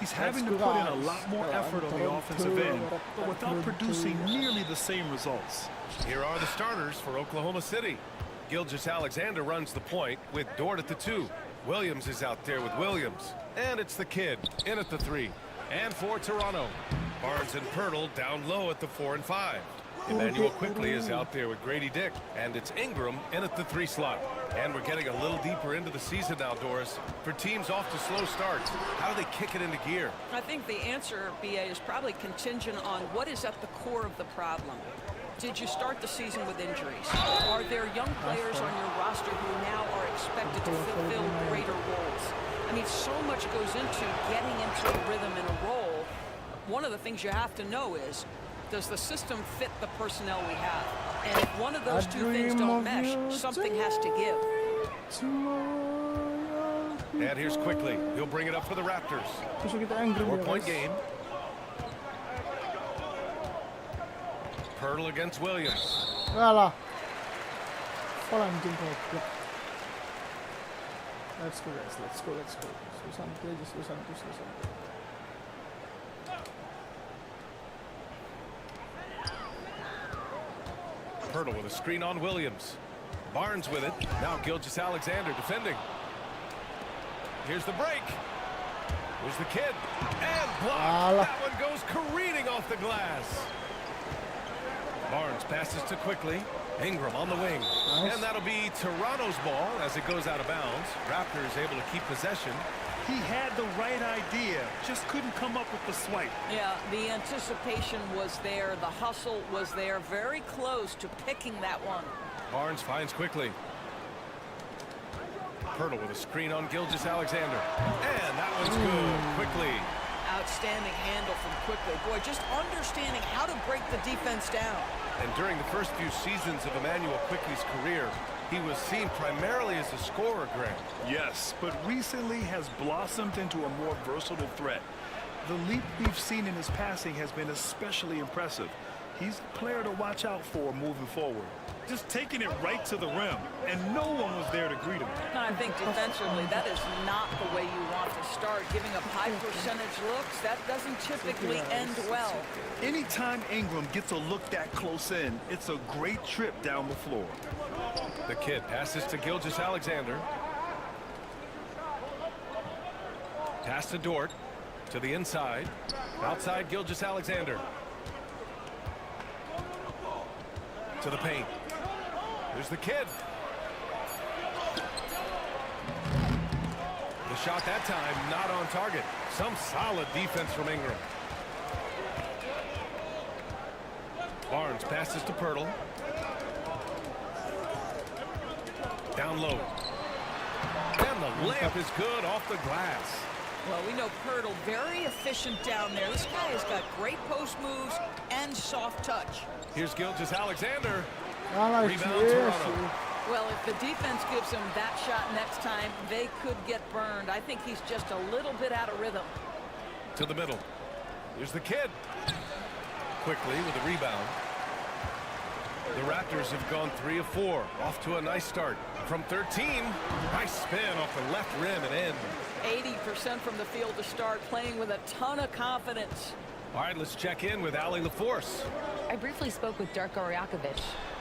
He's having to put in a lot more effort on the offensive end, but without producing nearly the same results. Here are the starters for Oklahoma City. Gilgeous-Alexander runs the point with Dort at the 2. Williams is out there with Williams. And it's the kid in at the 3. And for Toronto, Barnes and Pirtle down low at the 4 and 5. Emmanuel Quickly is out there with Grady Dick. And it's Ingram in at the 3 slot. And we're getting a little deeper into the season now, Doris. For teams off to slow starts, how do they kick it into gear? I think the answer, BA, is probably contingent on what is at the core of the problem. Did you start the season with injuries? Are there young players on your roster who now are expected to fulfill greater roles? I mean, so much goes into getting into a rhythm and a role. One of the things you have to know is, does the system fit the personnel we have? And if one of those two things don't mesh, something has to give. And here's Quickly. He'll bring it up for the Raptors. 4-point game. Pirtle against Williams. Alah. Fall anjing goblok. Let's go guys, let's go. Santai aja, santai. Pirtle with a screen on Williams. Barnes with it. Now Gilgeous-Alexander defending. Here's the break. Here's the kid. And blocked. That one goes careening off the glass. Barnes passes to Quickly. Ingram on the wing. Nice. And that'll be Toronto's ball as it goes out of bounds. Raptors able to keep possession. He had the right idea, just couldn't come up with the swipe. Yeah, the anticipation was there. The hustle was there. Very close to picking that one. Barnes finds Quickly. Pirtle with a screen on Gilgeous-Alexander. And that one's good. Quickly. Outstanding handle from Quickly. Boy, just understanding how to break the defense down. And during the first few seasons of Emmanuel Quickly's career, he was seen primarily as a scorer, Grant. Yes, but recently has blossomed into a more versatile threat. The leap we've seen in his passing has been especially impressive. He's a player to watch out for moving forward. Just taking it right to the rim, and no one was there to greet him. No, I think defensively, that is not the way you want to start. Giving up high percentage looks, that doesn't typically end well. Anytime Ingram gets a look that close in, it's a great trip down the floor. The kid passes to Gilgeous-Alexander. Pass to Dort. To the inside. Outside Gilgeous-Alexander. To the paint. There's the kid. The shot that time not on target. Some solid defense from Ingram. Barnes passes to Pirtle. Down low. And the layup is good off the glass. Well, we know Pirtle very efficient down there. This guy has got great post moves and soft touch. Here's Gilgeous-Alexander. Rebound Toronto. Well, if the defense gives him that shot next time, they could get burned. I think he's just a little bit out of rhythm. To the middle. Here's the kid. Quickly with a rebound. The Raptors have gone 3 of 4. Off to a nice start. From 13, nice spin off the left rim and in. 80% from the field to start, playing with a ton of confidence. All right, let's check in with Allie LaForce. I briefly spoke with Darko Rajakovic.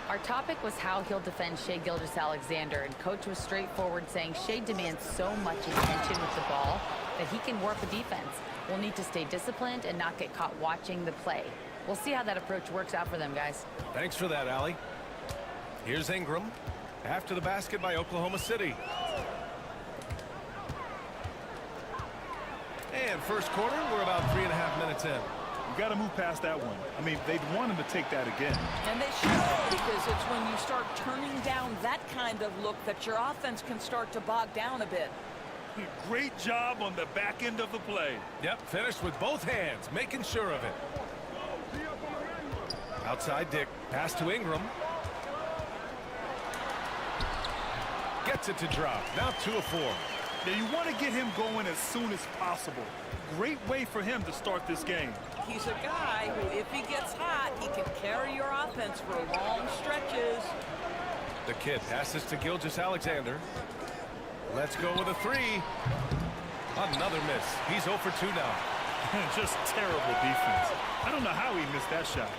Our topic was how he'll defend Shai Gilgeous-Alexander, and Coach was straightforward, saying Shai demands so much attention with the ball that he can warp a defense. We'll need to stay disciplined and not get caught watching the play. We'll see how that approach works out for them, guys. Thanks for that, Allie. Here's Ingram. After the basket by Oklahoma City. And first quarter, we're about 3.5 minutes in. You got to move past that one. I mean, they'd want him to take that again. And they should, because it's when you start turning down that kind of look that your offense can start to bog down a bit. Great job on the back end of the play. Yep, finished with both hands, making sure of it. Outside Dick, pass to Ingram. Gets it to drop. Now 2 of 4. Now you want to get him going as soon as possible. Great way for him to start this game. He's a guy who, if he gets hot, he can carry your offense for long stretches. The kid passes to Gilgeous-Alexander. Let's go with a 3. Another miss. He's 0 for 2 now. Just terrible defense. I don't know how he missed that shot.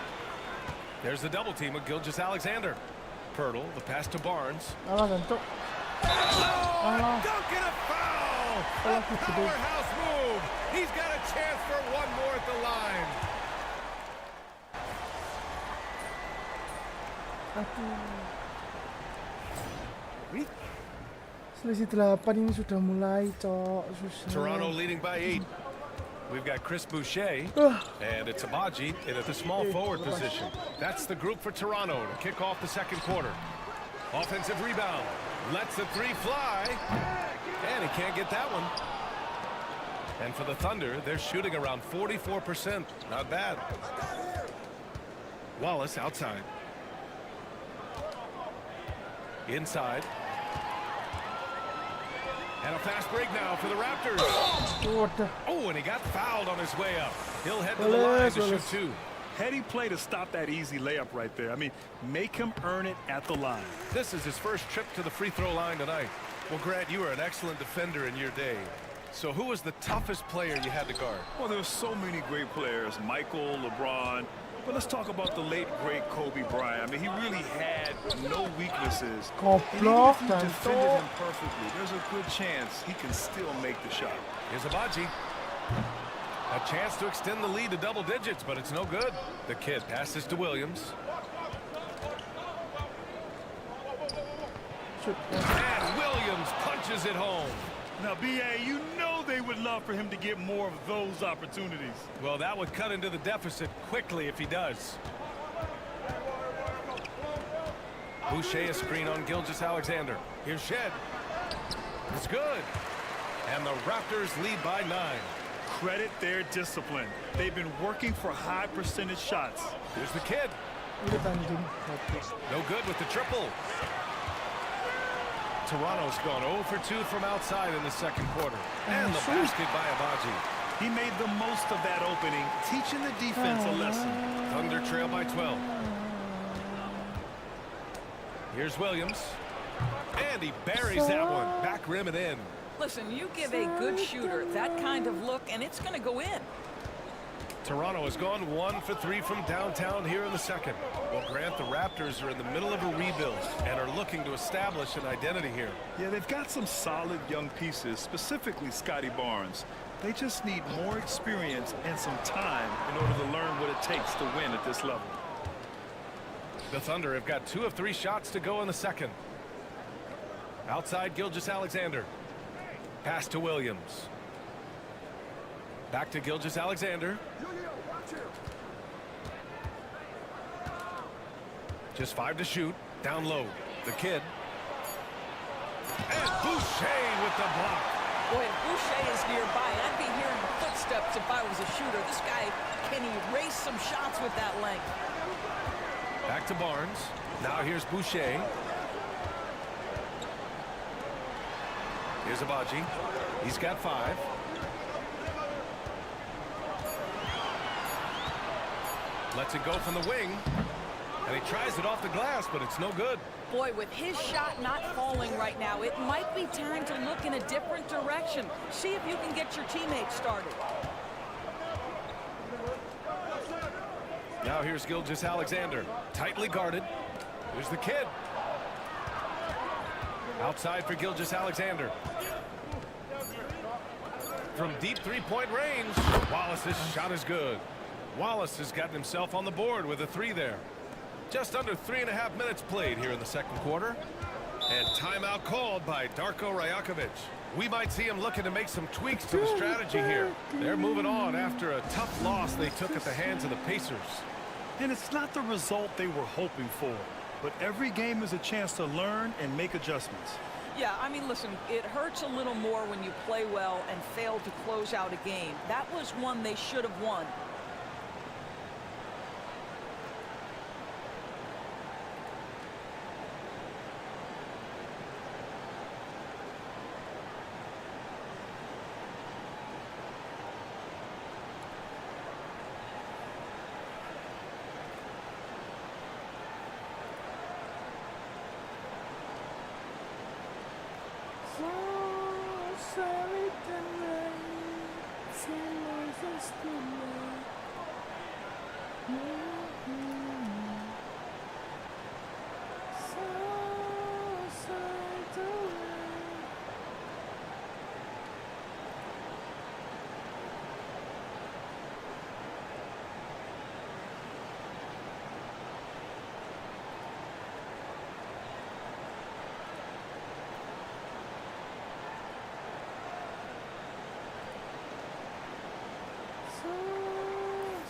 There's the double team with Gilgeous-Alexander. Pirtle, the pass to Barnes. Alah, gantuk. Alah. Dunk and a foul! A powerhouse move! He's got a chance for one more at the line. Selisih 8 ini sudah mulai, cok. Susah. Toronto leading by 8. We've got Chris Boucher, and it's Abaji in at the small forward position. That's the group for Toronto to kick off the second quarter. Offensive rebound. Lets the three fly. And he can't get that one. And for the Thunder, they're shooting around 44%. Not bad. Wallace outside. Inside. And a fast break now for the Raptors. Oh, and he got fouled on his way up. He'll head to the line to shoot 2. Heady play to stop that easy layup right there. I mean, make him earn it at the line. This is his first trip to the free throw line tonight. Well, Grant, you were an excellent defender in your day. So who was the toughest player you had to guard? Well, there were so many great players. Michael, LeBron. But let's talk about the late, great Kobe Bryant. I mean, he really had no weaknesses. And even if you defended him perfectly, there's a good chance he can still make the shot. Here's Abaji. A chance to extend the lead to double digits, but it's no good. The kid passes to Williams. And Williams punches it home. Now, B.A., you know they would love for him to get more of those opportunities. Well, that would cut into the deficit quickly if he does. Boucher a screen on Gilgeous-Alexander. Here's Shed. It's good. And the Raptors lead by 9. Credit their discipline. They've been working for high percentage shots. Here's the kid. No good with the triple. Toronto's gone 0 for 2 from outside in the second quarter. And the basket by Abaji. He made the most of that opening, teaching the defense a lesson. Thunder trail by 12. Here's Williams. And he buries that one. Back rim and in. Listen, you give a good shooter that kind of look, and it's going to go in. Toronto has gone 1 for 3 from downtown here in the second. Well, Grant, the Raptors are in the middle of a rebuild and are looking to establish an identity here. Yeah, they've got some solid young pieces, specifically Scotty Barnes. They just need more experience and some time in order to learn what it takes to win at this level. The Thunder have got 2 of 3 shots to go in the second. Outside Gilgeous-Alexander. Pass to Williams. Back to Gilgeous-Alexander. Just 5 to shoot. Down low. The kid. And Boucher with the block. Boy, if Boucher is nearby, I'd be hearing footsteps if I was a shooter. This guy can erase some shots with that length. Back to Barnes. Now here's Boucher. Here's Abaji. He's got 5. Lets it go from the wing. And he tries it off the glass, but it's no good. Boy, with his shot not falling right now, it might be time to look in a different direction. See if you can get your teammates started. Now here's Gilgeous-Alexander. Tightly guarded. Here's the kid. Outside for Gilgeous-Alexander. From deep three-point range, Wallace's shot is good. Wallace has gotten himself on the board with a 3 there. Just under 3.5 minutes played here in the second quarter. And timeout called by Darko Rajakovic. We might see him looking to make some tweaks to the strategy here. They're moving on after a tough loss they took at the hands of the Pacers. And it's not the result they were hoping for, but every game is a chance to learn and make adjustments. Yeah, I mean, listen, it hurts a little more when you play well and fail to close out a game. That was one they should have won.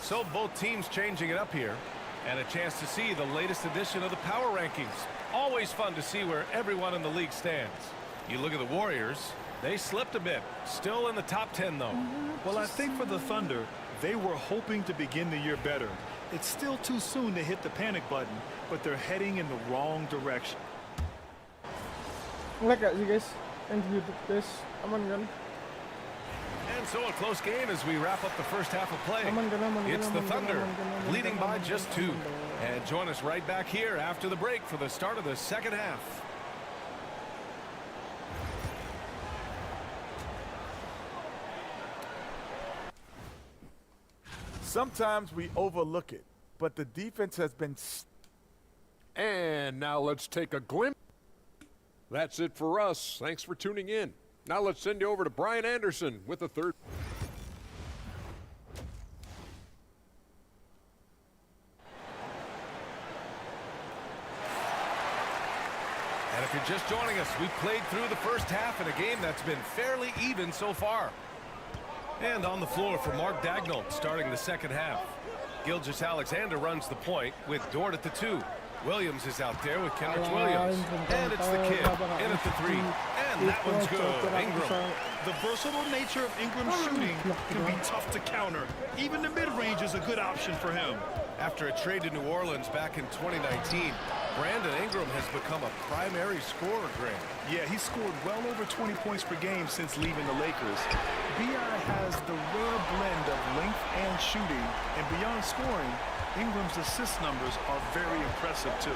So both teams changing it up here, and a chance to see the latest edition of the power rankings. Always fun to see where everyone in the league stands. You look at the Warriors, they slipped a bit. Still in the top 10 though. Well, I think for the Thunder, they were hoping to begin the year better. It's still too soon to hit the panic button, but they're heading in the wrong direction. Ngelag gak sih guys? Yang di YouTube guys, aman kan? And so a close game as we wrap up the first half of play. It's the Thunder leading by just 2. And join us right back here after the break for the start of the second half. Sometimes we overlook it, but the defense has been... And now let's take a glimpse. That's it for us. Thanks for tuning in. Now let's send you over to Brian Anderson with the third. And if you're just joining us, we played through the first half in a game that's been fairly even so far. And on the floor for Mark Dagnall starting the second half. Gilgeous-Alexander runs the point with Dort at the 2. Williams is out there with Kendrick Williams. And it's the kid in at the 3. And that one's good. Ingram. The versatile nature of Ingram's shooting can be tough to counter. Even the mid-range is a good option for him. After a trade to New Orleans back in 2019, Brandon Ingram has become a primary scorer, Grant. Yeah, he scored well over 20 points per game since leaving the Lakers. B.I. has the rare blend of length and shooting, and beyond scoring, Ingram's assist numbers are very impressive, too.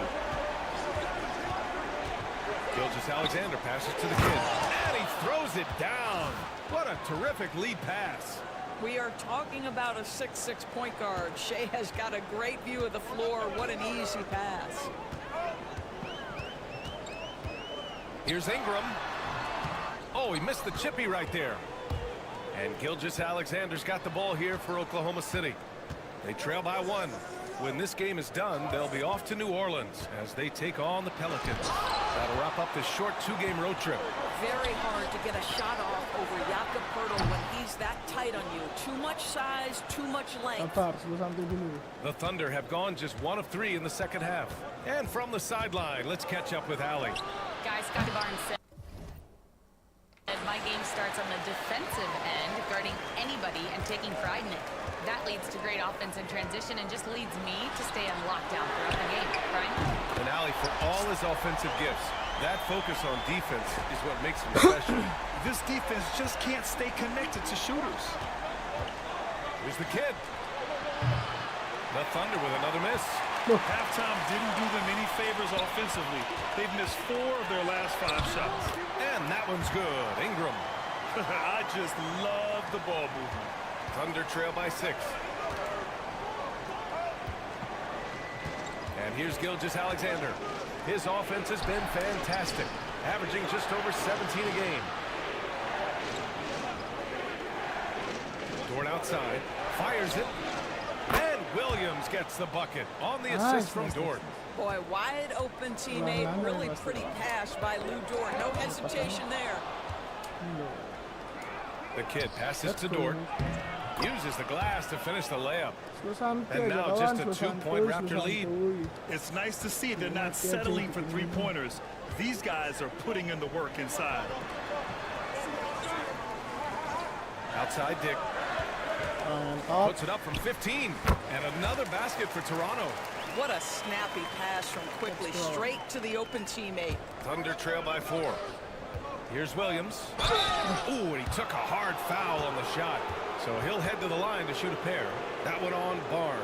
Gilgeous-Alexander passes to the kid, and he throws it down. What a terrific lead pass. We are talking about a 6'6" point guard. Shea has got a great view of the floor. What an easy pass. Here's Ingram. Oh, he missed the chippy right there. And Gilgeous-Alexander's got the ball here for Oklahoma City. They trail by 1. When this game is done, they'll be off to New Orleans as they take on the Pelicans. That'll wrap up this short 2-game road trip. Very hard to get a shot off over Jakob Poeltl when he's that tight on you. Too much size, too much length. The Thunder have gone just 1 of 3 in the second half. And from the sideline, let's catch up with Allie. Guys, Scotty Barnes said, my game starts on the defensive end, guarding anybody and taking pride in it. That leads to great offense in transition and just leads me to stay on lockdown throughout the game. Brian? And Allie, for all his offensive gifts, that focus on defense is what makes him special. This defense just can't stay connected to shooters. Here's the kid. The Thunder with another miss. Halftime didn't do them any favors offensively. They've missed 4 of their last 5 shots. And that one's good. Ingram. I just love the ball movement. Thunder trail by 6. And here's Gilgeous-Alexander. His offense has been fantastic, averaging just over 17 a game. Dort outside, fires it, and Williams gets the bucket on the assist from Dort. Boy, wide open teammate, really pretty pass by Lou Dort. No hesitation there. The kid passes to Dort. Uses the glass to finish the layup. And now just a 2-point Raptor lead. It's nice to see they're not settling for 3-pointers. These guys are putting in the work inside. Outside Dick. Puts it up from 15. And another basket for Toronto. What a snappy pass from Quickly, straight to the open teammate. Thunder trail by 4. Here's Williams. Ooh, and he took a hard foul on the shot. So he'll head to the line to shoot a pair. That one on Barnes.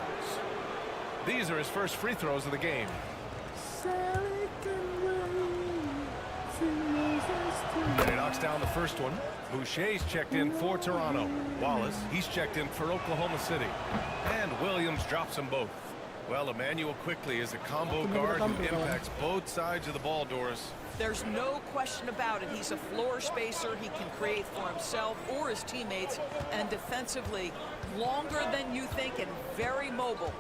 These are his first free throws of the game. And he knocks knocks down the first one. Boucher's checked in for Toronto. Wallace, he's checked in for Oklahoma City. And Williams drops them both. Well, Emmanuel quickly is a combo guard who impacts both sides of the ball, Doris. There's no question about it. He's a floor spacer. He can create for himself or his teammates. And defensively, longer than you think and very mobile.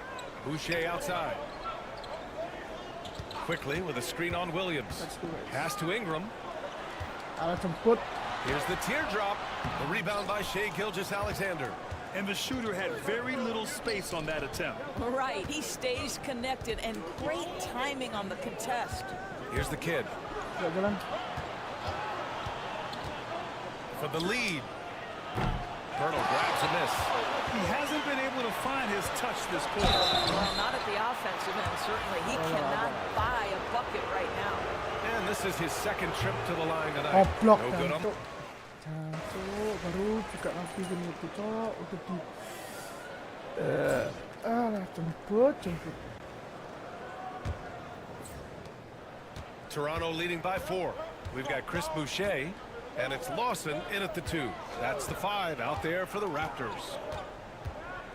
Boucher outside. Quickly with a screen on Williams. Pass to Ingram. Here's the teardrop. The rebound by Shai Gilgeous-Alexander. And the shooter had very little space on that attempt. Right, he stays connected and great timing on the contest. Here's the kid. For the lead. Pirtle grabs a miss. He hasn't been able to find his touch this quarter. Well, not at the offensive end, certainly. He cannot buy a bucket right now. And this is his second trip to the line tonight. No good on. Baru juga nanti gini itu cok udah di jemput. Toronto leading by 4. We've got Chris Boucher, and it's Lawson in at the 2. That's the 5 out there for the Raptors.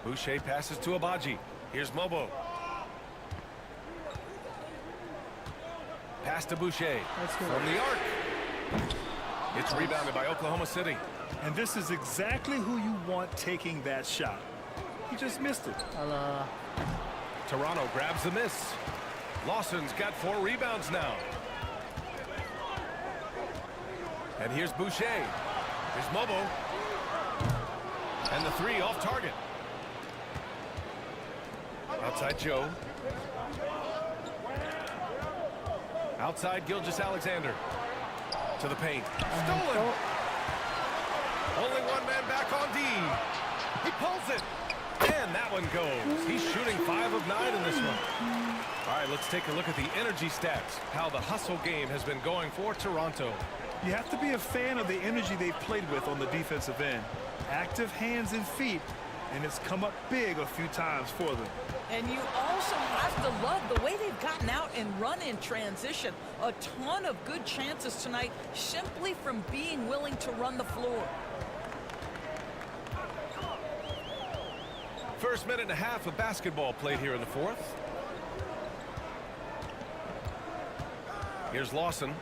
Boucher passes to Abaji. Here's Mobo. Pass to Boucher from the arc. It's rebounded by Oklahoma City. And this is exactly who you want taking that shot. He just missed it. Toronto grabs the miss. Lawson's got 4 rebounds now. And here's Boucher. Here's Mobo. And the 3 off target. Outside Joe. Outside Gilgeous-Alexander. To the paint. Stolen. Only one man back on D. He pulls it. And that one goes. He's shooting 5 of 9 in this one. All right, let's take a look at the energy stats. How the hustle game has been going for Toronto. You have to be a fan of the energy they've played with on the defensive end. Active hands and feet. And it's come up big a few times for them. And you also have to love the way they've gotten out and run in transition. A ton of good chances tonight simply from being willing to run the floor. First minute and a half of basketball played here in the 4th. Here's Lawson.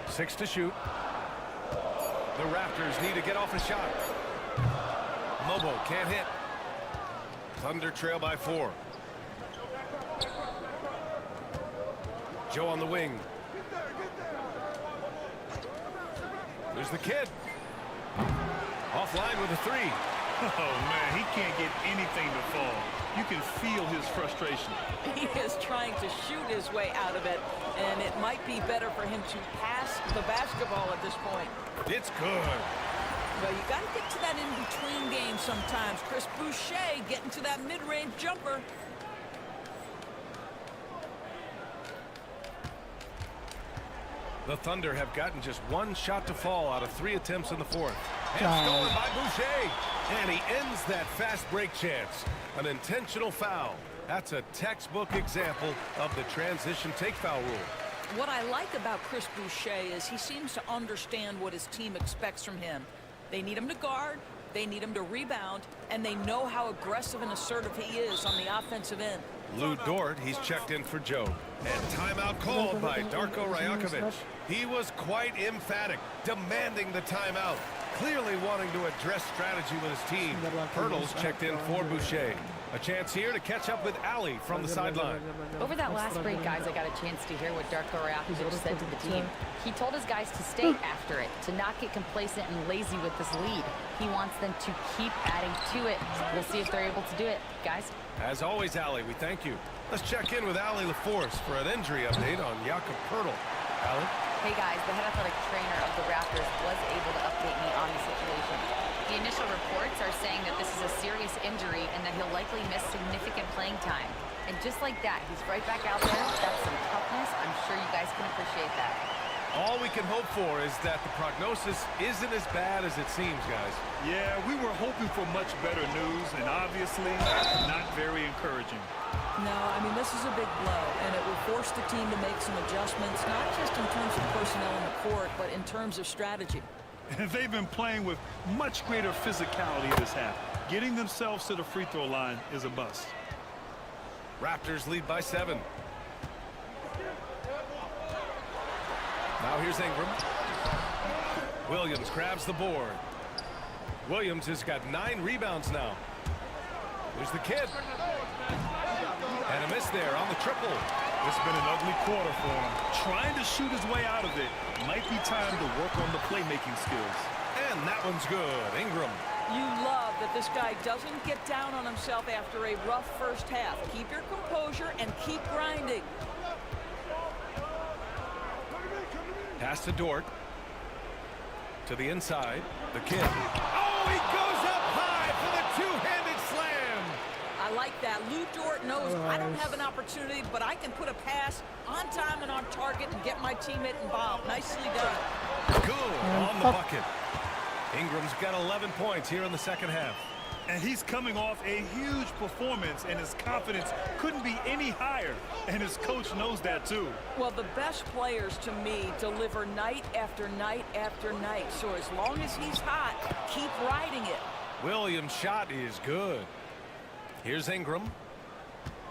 6 to shoot. The Raptors need to get off a shot. Mobo can't hit. Thunder trail by 4. Joe on the wing. There's the kid. Offline with a 3. Oh, man, he can't get anything to fall. You can feel his frustration. He is trying to shoot his way out of it, and it might be better for him to pass the basketball at this point. It's good. Well, you got to get to that in-between game sometimes. Chris Boucher getting to that mid-range jumper. The Thunder have gotten just 1 shot to fall out of 3 attempts in the 4th. And stolen by Boucher. And he ends that fast break chance. An intentional foul. That's a textbook example of the transition take foul rule. What I like about Chris Boucher is he seems to understand what his team expects from him. They need him to guard, they need him to rebound, and they know how aggressive and assertive he is on the offensive end. Lou Dort, he's checked in for Joe. And timeout called by Darko Rajakovic. He was quite emphatic, demanding the timeout, clearly wanting to address strategy with his team. Pirtle's checked in for Boucher. A chance here to catch up with Ali from the sideline. Over that last break, guys, I got a chance to hear what Darko Rajakovic said to the team. He told his guys to stay after it, to not get complacent and lazy with this lead. He wants them to keep adding to it. We'll see if they're able to do it. Guys? As always, Ali, we thank you. Let's check in with Ali LaForce for an injury update on Jakob Pirtle. Ali? Hey, guys, the head athletic trainer of the Raptors was able to update me on the situation. The initial reports are saying that this is a serious injury and that he'll likely miss significant playing time. And just like that, he's right back out there. That's some toughness. I'm sure you guys can appreciate that. All we can hope for is that the prognosis isn't as bad as it seems, guys. Yeah, we were hoping for much better news, and obviously not very encouraging. No, I mean, this is a big blow, and it will force the team to make some adjustments, not just in terms of court, but in terms of strategy. And they've been playing with much greater physicality this half. Getting themselves to the free throw line is a bust. Raptors lead by 7. Now here's Ingram. Williams grabs the board. Williams has got 9 rebounds now. There's the kid. And a miss there on the triple. It's been an ugly quarter for him. Trying to shoot his way out of it. Might be time to work on the playmaking skills. And that one's good. Ingram. You love that this guy doesn't get down on himself after a rough first half. Keep your composure and keep grinding. Pass to Dort. To the inside. The kid. Oh, he goes up high for the two-handed slam. I like that. Lou Dort knows I don't have an opportunity, but I can put a pass on time and on target and get my teammate involved. Nicely done. Good on the bucket. Ingram's got 11 points here in the second half. And he's coming off a huge performance, and his confidence couldn't be any higher. And his coach knows that, too. Well, the best players, to me, deliver night after night after night. So as long as he's hot, keep riding it. Williams' shot is good. Here's Ingram.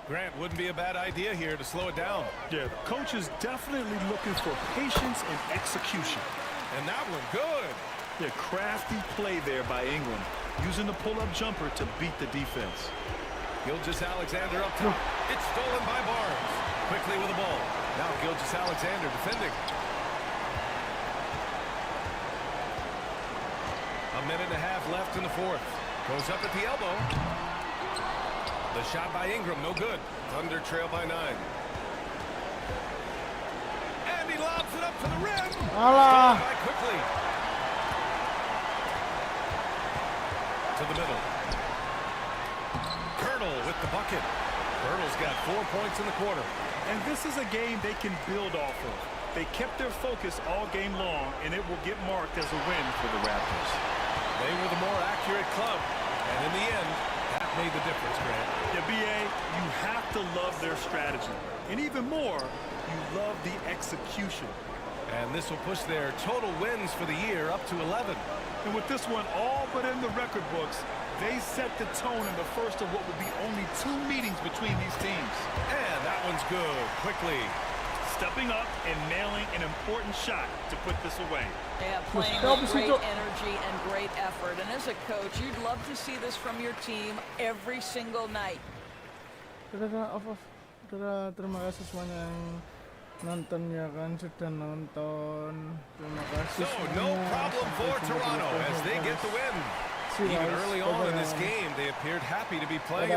Grant, wouldn't be a bad idea here to slow it down. Yeah, the coach is definitely looking for patience and execution. And that one good. Yeah, crafty play there by Ingram, using the pull-up jumper to beat the defense. Gilgeous-Alexander up top. It's stolen by Barnes. Quickly with the ball. Now Gilgeous-Alexander defending. A minute and a half left in the fourth. Goes up at the elbow. The shot by Ingram, no good. Thunder trail by 9. And he lobs it up to the rim. Stolen by quickly. To the middle. Colonel with the bucket. Colonel's got 4 points in the quarter. And this is a game they can build off of. They kept their focus all game long, and it will get marked as a win for the Raptors. They were the more accurate club. And in the end, that made the difference, Grant. Yeah, B.A., you have to love their strategy. And even more, you love the execution. And this will push their total wins for the year up to 11. And with this one all but in the record books, they set the tone in the first of what would be only 2 meetings between these teams. And that one's good. Quickly. Stepping up and nailing an important shot to put this away. Yeah, playing with great energy and great effort. And as a coach, you'd love to see this from your team every single night. Terima kasih semuanya yang nonton ya kan, sudah nonton. Terima kasih. So no problem for Toronto as they get the win. Even early on in this game, they appeared happy to be playing.